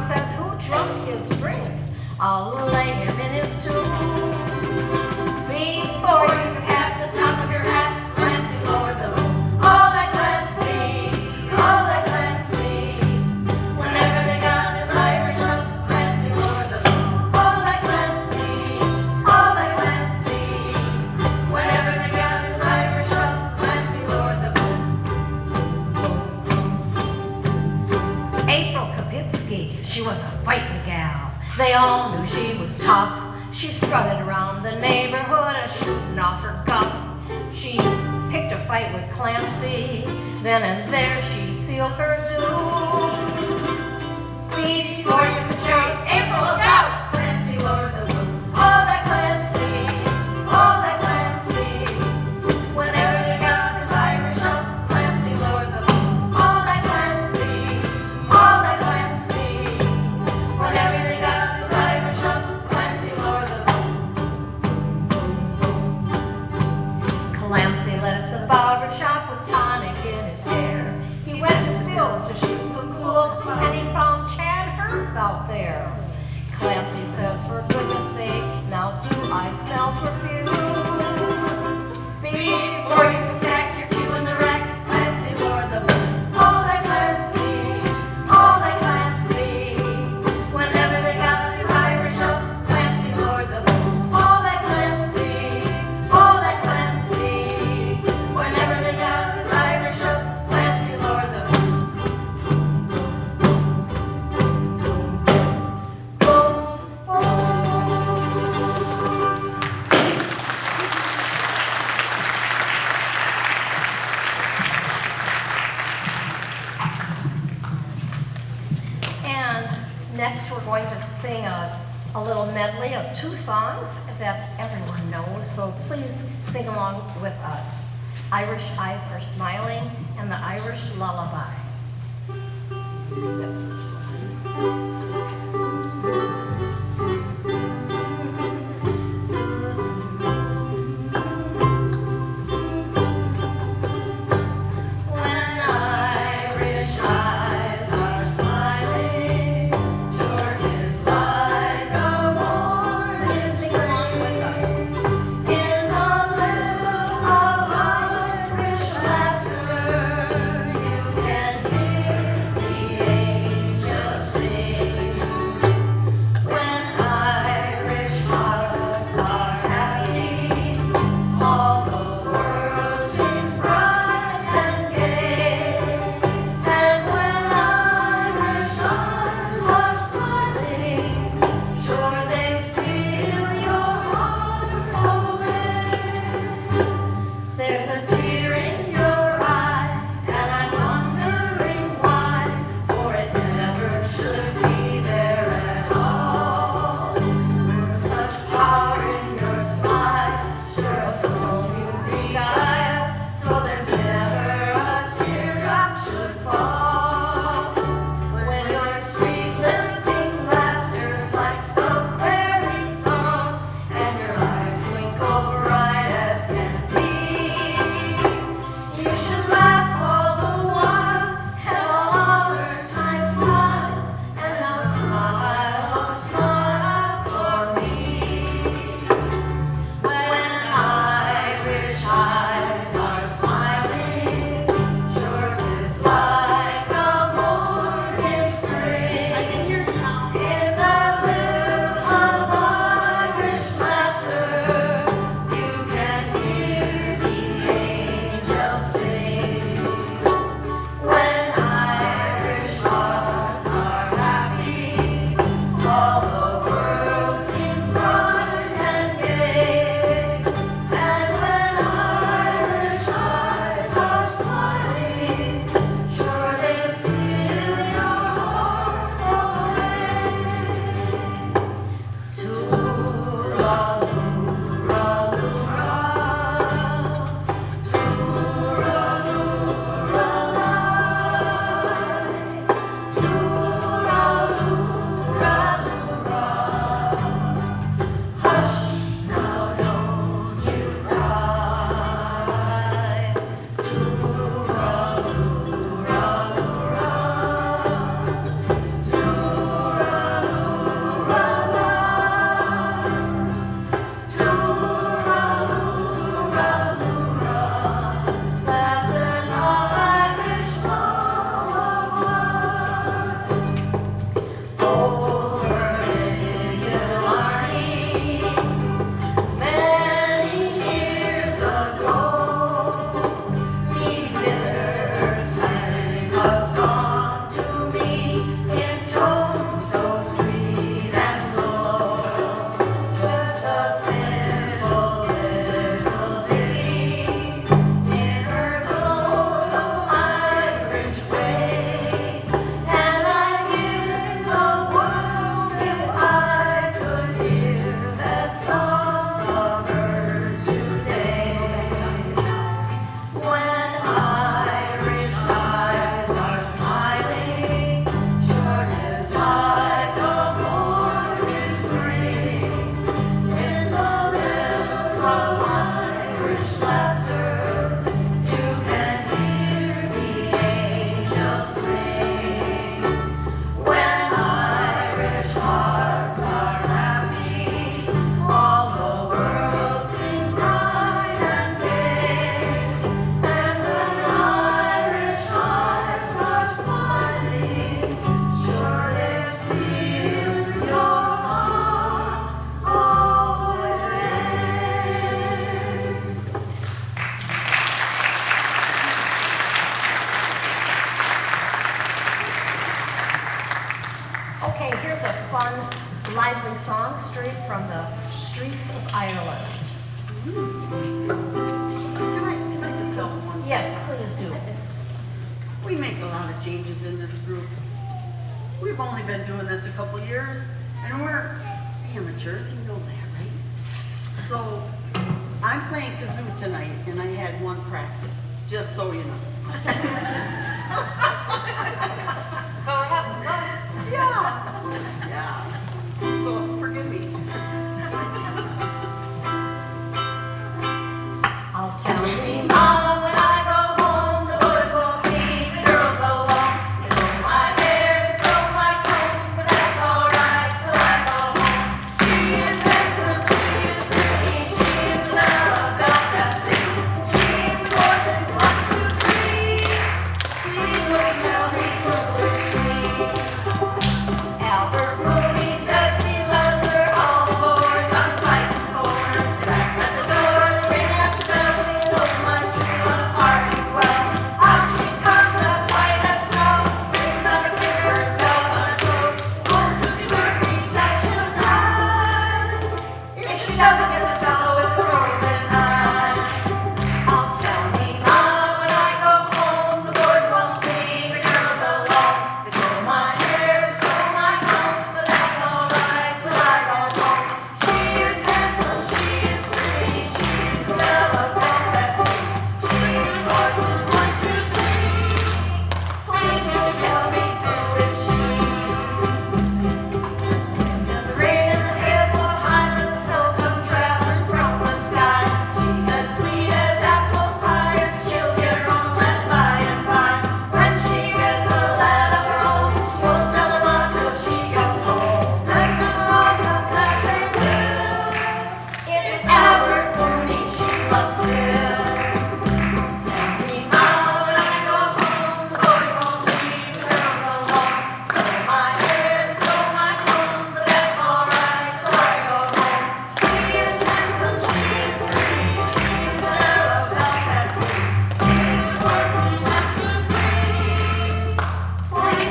says, who drunk his drink? I'll lay him in his tomb. Before you pat the top of your hat, Clancy lowered the boom. Oh, that Clancy, oh, that Clancy. Whenever they got his Irish up, Clancy lowered the boom. Oh, that Clancy, oh, that Clancy. Whenever they got his Irish up, Clancy lowered the boom. April Kapitsky, she was a fighting gal. They all knew she was tough. She strutted around the neighborhood, shooting off her guff. She picked a fight with Clancy, then and there she sealed her doom. Before you could shout, April, look out! Clancy lowered the boom. Oh, that Clancy, oh, that Clancy. Whenever they got his Irish up, Clancy lowered the boom. Oh, that Clancy, oh, that Clancy. Whenever they got his Irish up, Clancy lowered the boom. Clancy left the barber shop with tonic in his hair. He went to Phil's to shoot some pool, and he found Chad Hurth out there. Clancy says, for goodness sake, now do I sell perfume? Before you can stack your cue in the rack, Clancy lowered the boom. Oh, that Clancy, oh, that Clancy. Whenever they got his Irish up, Clancy lowered the boom. Oh, that Clancy, oh, that Clancy. Whenever they got his Irish up, Clancy lowered the boom. Boom, boom. And next we're going to sing a little medley of two songs that everyone knows, so please sing along with us. Irish Eyes Are Smiling and the Irish Lullaby. When Irish eyes are smiling, George is like a morning. Sing along with us. In the little Irish laughter, you can hear the angels sing. here's a fun, lively song straight from the streets of Ireland. Can I just tell one? Yes, please do. We make a lot of changes in this group. We've only been doing this a couple years, and we're amateurs, you know that, right? So, I'm playing kazoo tonight, and I had one practice, just so you know. So we're having fun. Yeah. So, forgive me. I'll tell me, Mom, when I go home, the boys won't leave the girls alone. They pull my hair, they sew my comb, but that's all right till I go home. She is handsome, she is pretty, she is the love of Pepsi. She is more than 1, 2, 3. Please don't tell me who is she. Albert Mooney says he loves her, all the boys are fighting for her. Back at the door, they ring at the bell, they told my true love party well. Out she comes as white as snow, rings on her fingers, bells on her toes. Old Susie Murphy says she'll die if she doesn't get the fellow with the rolling eye. I'll tell me, Mom, when I go home, the boys won't leave the girls alone. They pull my hair, they sew my comb, but that's all right till I go home. She is handsome, she is pretty, she is the belle of Belfast. She is more than 1, 2, 3. Please don't tell me who is she. The rain and the hail blow high, and the snow comes traveling from the sky. She's as sweet as apple pie, and she'll get her own land by and by. When she gets a lad of her own, she won't tell her mom till she comes home. Let them all come as they will. It's Albert Mooney she loves still. Tell me, Mom, when I go home, the boys won't leave the girls alone. Pull my hair, they sew my comb, but that's all right till I go home. She is handsome, she is pretty, she is the belle of Belfast. She is more than 1, 2, 3.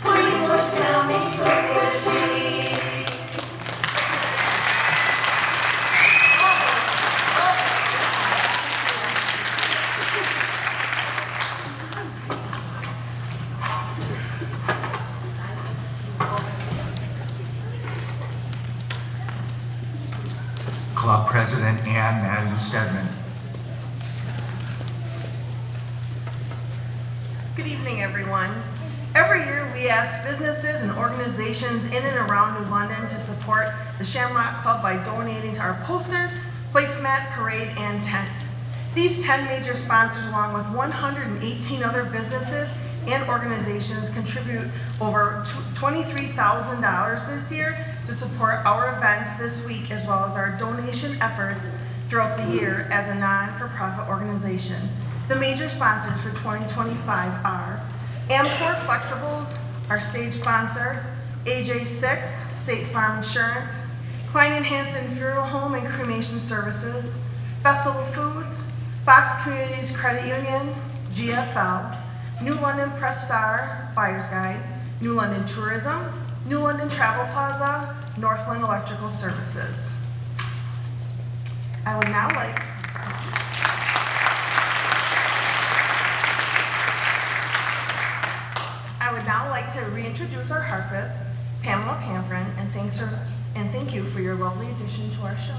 Please don't tell me who is she. Club President Ann Madden Stedman. Good evening, everyone. Every year, we ask businesses and organizations in and around New London to support the Shamrock Club by donating to our poster, placemat, parade, and tent. These 10 major sponsors, along with 118 other businesses and organizations, contribute over $23,000 this year to support our events this week, as well as our donation efforts throughout the year as a non-for-profit organization. The major sponsors for 2025 are Amcor Flexibles, our stage sponsor, AJ6, State Farm Insurance, Klein & Hansen Funeral Home and Cremation Services, Festival Foods, Fox Communities Credit Union, GFL, New London Press Star, Buyer's Guide, New London Tourism, New London Travel Plaza, Northland Electrical Services. I would now like to reintroduce our harpist, Pamela Pamprin, and thank you for your lovely addition to our show.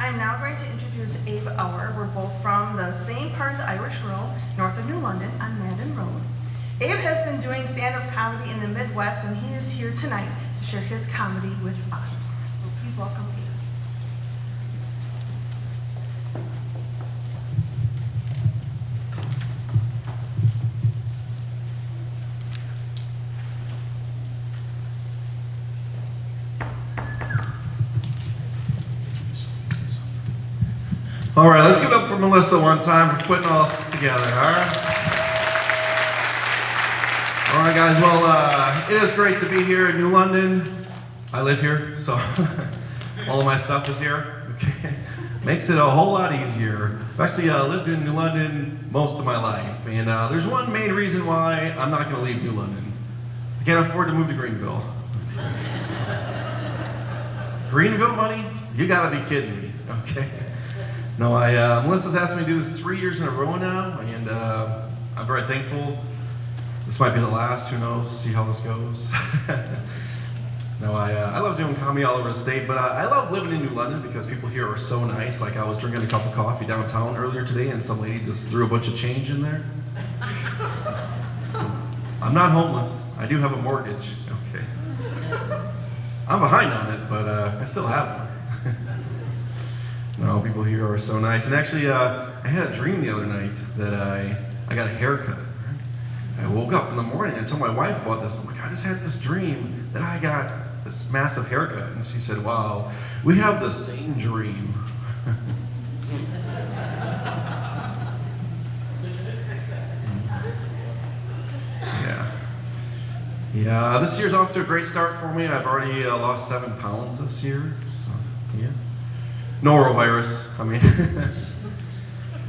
I'm now going to introduce Abe Auer. We're both from the same part of the Irish Road, north of New London on Madden Road. Abe has been doing stand-up comedy in the Midwest, and he is here tonight to share his comedy with us. So please welcome Abe. All right, let's give it up for Melissa one time for putting all this together, all right? All right, guys, well, it is great to be here in New London. I live here, so all of my stuff is here. Okay. Makes it a whole lot easier. I've actually lived in New London most of my life, and there's one main reason why I'm not gonna leave New London. I can't afford to move to Greenville. Greenville money? You gotta be kidding me, okay? No, Melissa's asked me to do this 3 years in a row now, and I'm very thankful. This might be the last, who knows, see how this goes. No, I love doing comedy all over the state, but I love living in New London because people here are so nice. Like I was drinking a cup of coffee downtown earlier today, and some lady just threw a bunch of change in there. So, I'm not homeless. I do have a mortgage, okay. I'm behind on it, but I still have one. No, people here are so nice. And actually, I had a dream the other night that I got a haircut. I woke up in the morning and told my wife about this. I'm like, I just had this dream that I got this massive haircut. And she said, wow, we have the same dream. Yeah, this year's off to a great start for me. I've already lost 7 pounds this year, so yeah. Norovirus, I mean,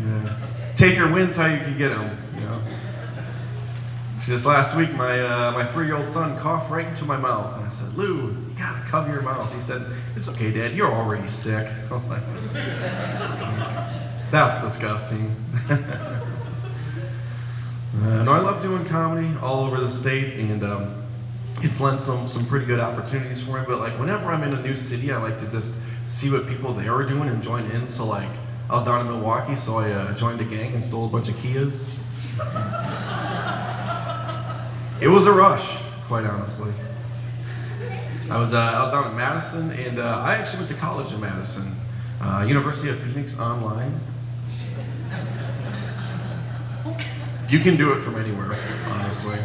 yeah. Take your wins how you can get them, you know. Just last week, my 3-year-old son coughed right into my mouth, and I said, Lou, you gotta cover your mouth. He said, it's okay, Dad, you're already sick. I was like, that's disgusting. No, I love doing comedy all over the state, and it's lent some pretty good opportunities for me, but like whenever I'm in a new city, I like to just see what people there are doing and join in. So like, I was down in Milwaukee, so I joined a gang and stole a bunch of Kias. It was a rush, quite honestly. I was down in Madison, and I actually went to college in Madison, University of Phoenix online. You can do it from anywhere, honestly.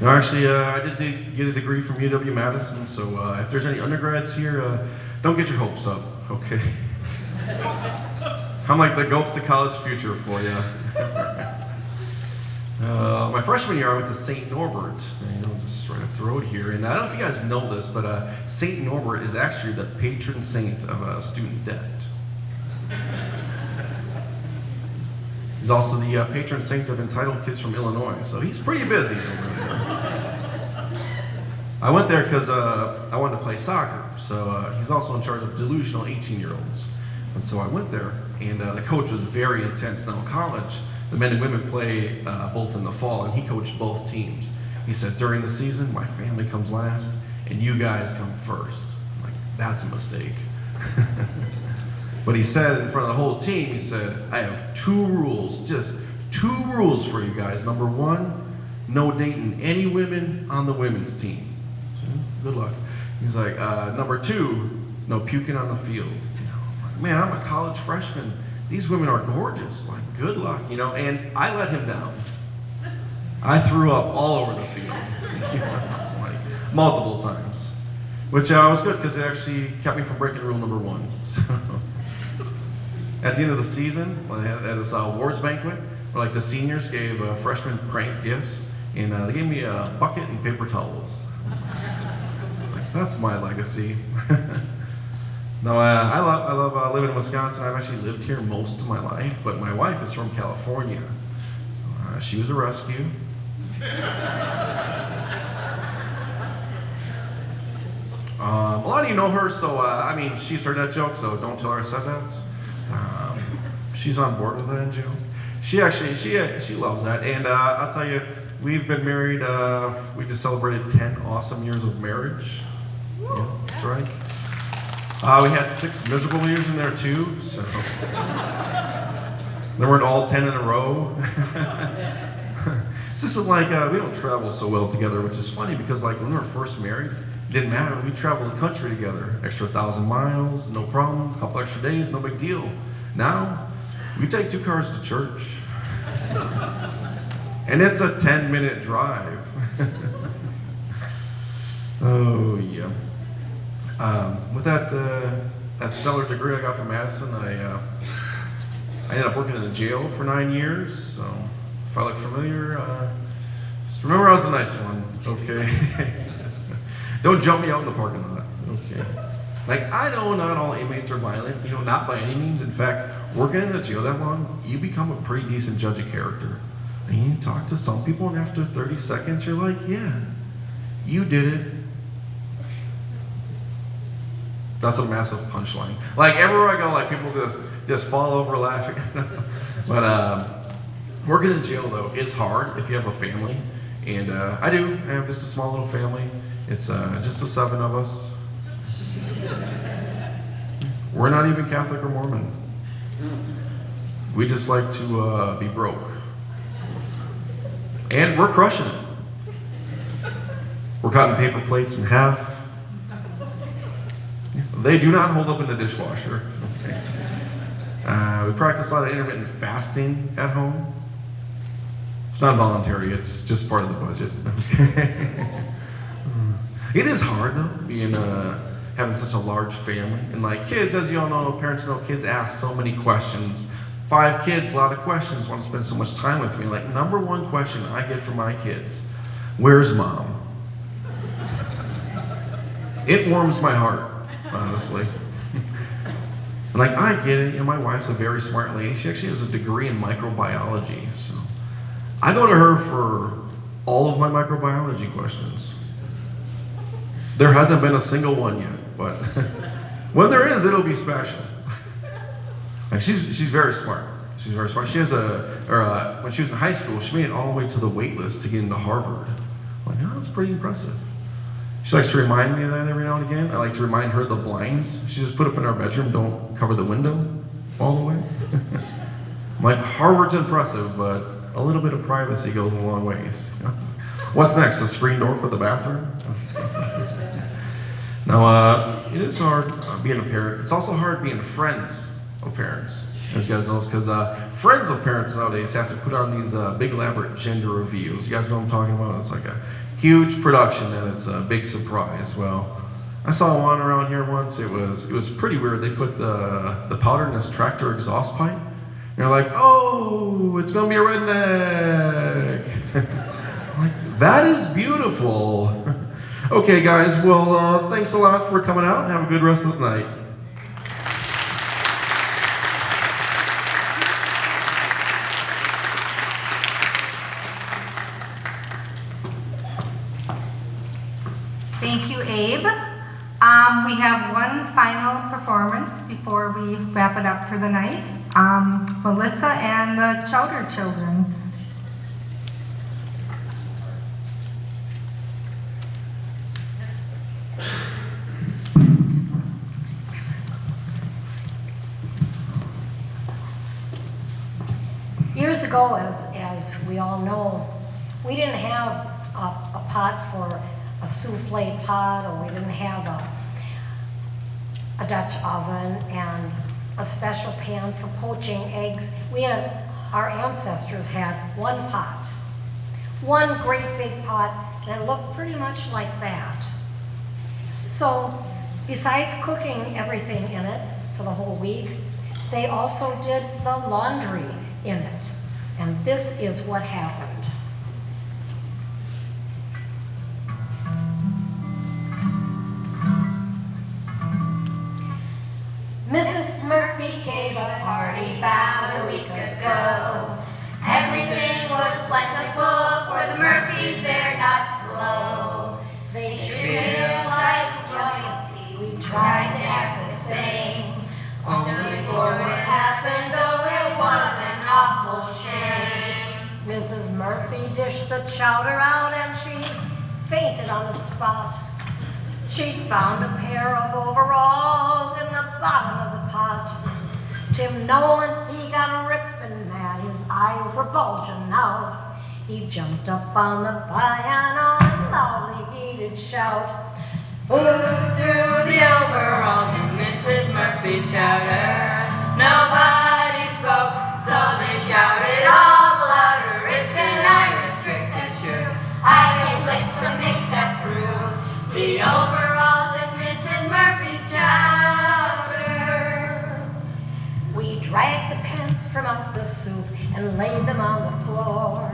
No, actually, I did get a degree from UW-Madison, so if there's any undergrads here, don't get your hopes up, okay? I'm like the Gopes to college future for you. My freshman year, I went to St. Norbert, just right up the road here. And I don't know if you guys know this, but St. Norbert is actually the patron saint of student debt. He's also the patron saint of entitled kids from Illinois, so he's pretty busy over there. I went there because I wanted to play soccer, so he's also in charge of delusional 18-year-olds. And so I went there, and the coach was very intense. Now in college, the men and women play both in the fall, and he coached both teams. He said, during the season, my family comes last, and you guys come first. I'm like, that's a mistake. But he said in front of the whole team, he said, I have 2 rules, just 2 rules for you guys. Number 1, no dating any women on the women's team. So, good luck. He's like, number 2, no puking on the field. Man, I'm a college freshman. These women are gorgeous. Like, good luck, and I let him down. I threw up all over the field, like multiple times, which was good because it actually kept me from breaking rule number 1. So, at the end of the season, I had this awards banquet where like the seniors gave freshmen prank gifts, and they gave me a bucket and paper towels. Like, that's my legacy. No, I love living in Wisconsin. I've actually lived here most of my life, but my wife is from California. So, she was a rescue. A lot of you know her, so I mean, she's heard that joke, so don't tell her I said that. She's on board with that joke. She loves that, and I'll tell you, we've been married. We just celebrated 10 awesome years of marriage. Yeah, that's right. We had 6 miserable years in there too, so. They weren't all 10 in a row. It's just like, we don't travel so well together, which is funny because like when we were first married, it didn't matter. We traveled the country together. Extra 1,000 miles, no problem. A couple extra days, no big deal. Now, we take 2 cars to church. And it's a 10-minute drive. Oh, yeah. With that stellar degree I got from Madison, I ended up working in the jail for 9 years. So if I look familiar, just remember I was a nice one, okay? Don't jump me out in the parking lot, okay? Like, I know not all inmates are violent, not by any means. In fact, working in the jail that long, you become a pretty decent judge of character. And you talk to some people, and after 30 seconds, you're like, yeah, you did it. That's a massive punchline. Like, everywhere I go, like, people just fall over laughing. But working in jail, though, is hard if you have a family. And I do. I have just a small little family. It's just the 7 of us. We're not even Catholic or Mormon. We just like to be broke. And we're crushing it. We're cutting paper plates in half. They do not hold up in the dishwasher. Okay. We practice a lot of intermittent fasting at home. It's not voluntary, it's just part of the budget. Okay. It is hard though, being having such a large family. And like kids, as you all know, parents know, kids ask so many questions. 5 kids, a lot of questions, want to spend so much time with me. Like, number 1 question I get from my kids, where's mom? It warms my heart, honestly. Like, I get it, my wife's a very smart lady. She actually has a degree in microbiology, so I go to her for all of my microbiology questions. There hasn't been a single one yet, but when there is, it'll be special. Like, she's very smart. She's very smart. She has when she was in high school, she made it all the way to the wait list to get into Harvard. I'm like, oh, that's pretty impressive. She likes to remind me of that every now and again. I like to remind her of the blinds she just put up in our bedroom don't cover the window all the way. I'm like, Harvard's impressive, but a little bit of privacy goes a long ways. What's next, a screen door for the bathroom? Now, it is hard being a parent. It's also hard being friends of parents, as you guys know, because friends of parents nowadays have to put on these big elaborate gender reveals. You guys know what I'm talking about? It's like a huge production and it's a big surprise. Well, I saw one around here once. It was pretty weird. They put the powder in this tractor exhaust pipe. And they're like, oh, it's gonna be a redneck. Like, that is beautiful. Okay, guys, well, thanks a lot for coming out and have a good rest of the night. Thank you, Abe. We have one final performance before we wrap it up for the night. Melissa and the Chowder Children. Years ago, as we all know, we didn't have a pot for a souffle pot, or we didn't have a Dutch oven and a special pan for poaching eggs. Our ancestors had one pot, one great big pot, and it looked pretty much like that. So besides cooking everything in it for the whole week, they also did the laundry in it. And this is what happened. Mrs. Murphy gave a party about a week ago. Everything was plentiful, for the Murphys, they're not slow. They treated us like royalty, we tried to act the same. Only for what happened, oh, it was an awful shame. Mrs. Murphy dished the chowder out and she fainted on the spot. She'd found a pair of overalls in the bottom of the pot. Tim Nolan, he got ripping mad, his eyes were bulging out. He jumped up on the piano and loudly he did shout, "Who threw the overalls in Mrs. Murphy's chowder?" Nobody spoke, so they shouted all the louder, "It's an Irish trick, that's true. I can lick to make that through. The overalls in Mrs. Murphy's chowder." We dragged the pants from out the soup and laid them on the floor.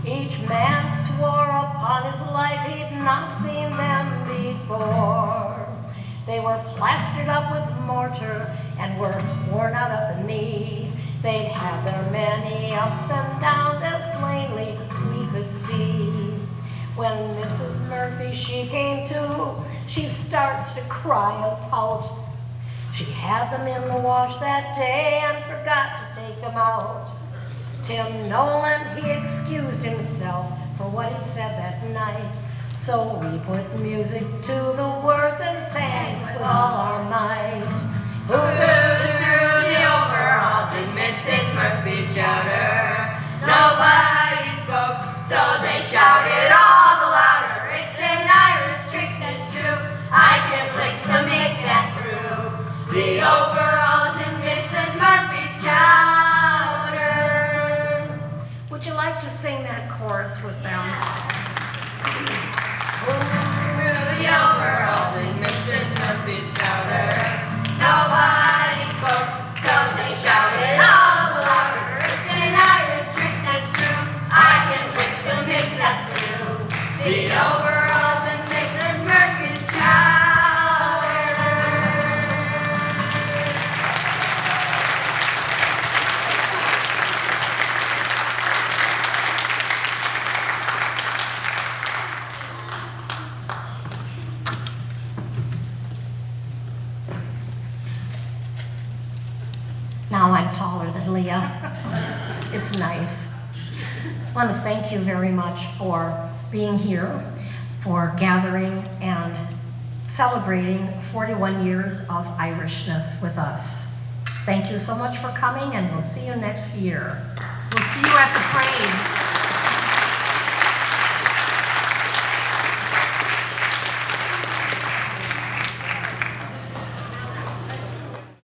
Each man swore upon his life he'd not seen them before. They were plastered up with mortar and were worn out at the knee. They'd had their many ups and downs as plainly we could see. When Mrs. Murphy, she came to, she starts to cry and pout. She had them in the wash that day and forgot to take them out. Tim Nolan, he excused himself for what he'd said that night. So we put music to the words and sang with all our might. Who threw the overalls in Mrs. Murphy's chowder? Nobody spoke, so they shouted all the louder, "It's an Irish trick, that's true. I can flick to make that through. The overalls in Mrs. Murphy's chowder." Would you like to sing that chorus with them? Who threw the overalls in Mrs. Murphy's chowder? Nobody spoke, so they shouted all the louder, "It's an Irish trick, that's true. I can lick to make that through. The overalls in Mrs. Murphy's chowder." Now I'm taller than Leah. It's nice. I want to thank you very much for being here, for gathering and celebrating 41 years of Irishness with us. Thank you so much for coming, and we'll see you next year. We'll see you at the parade.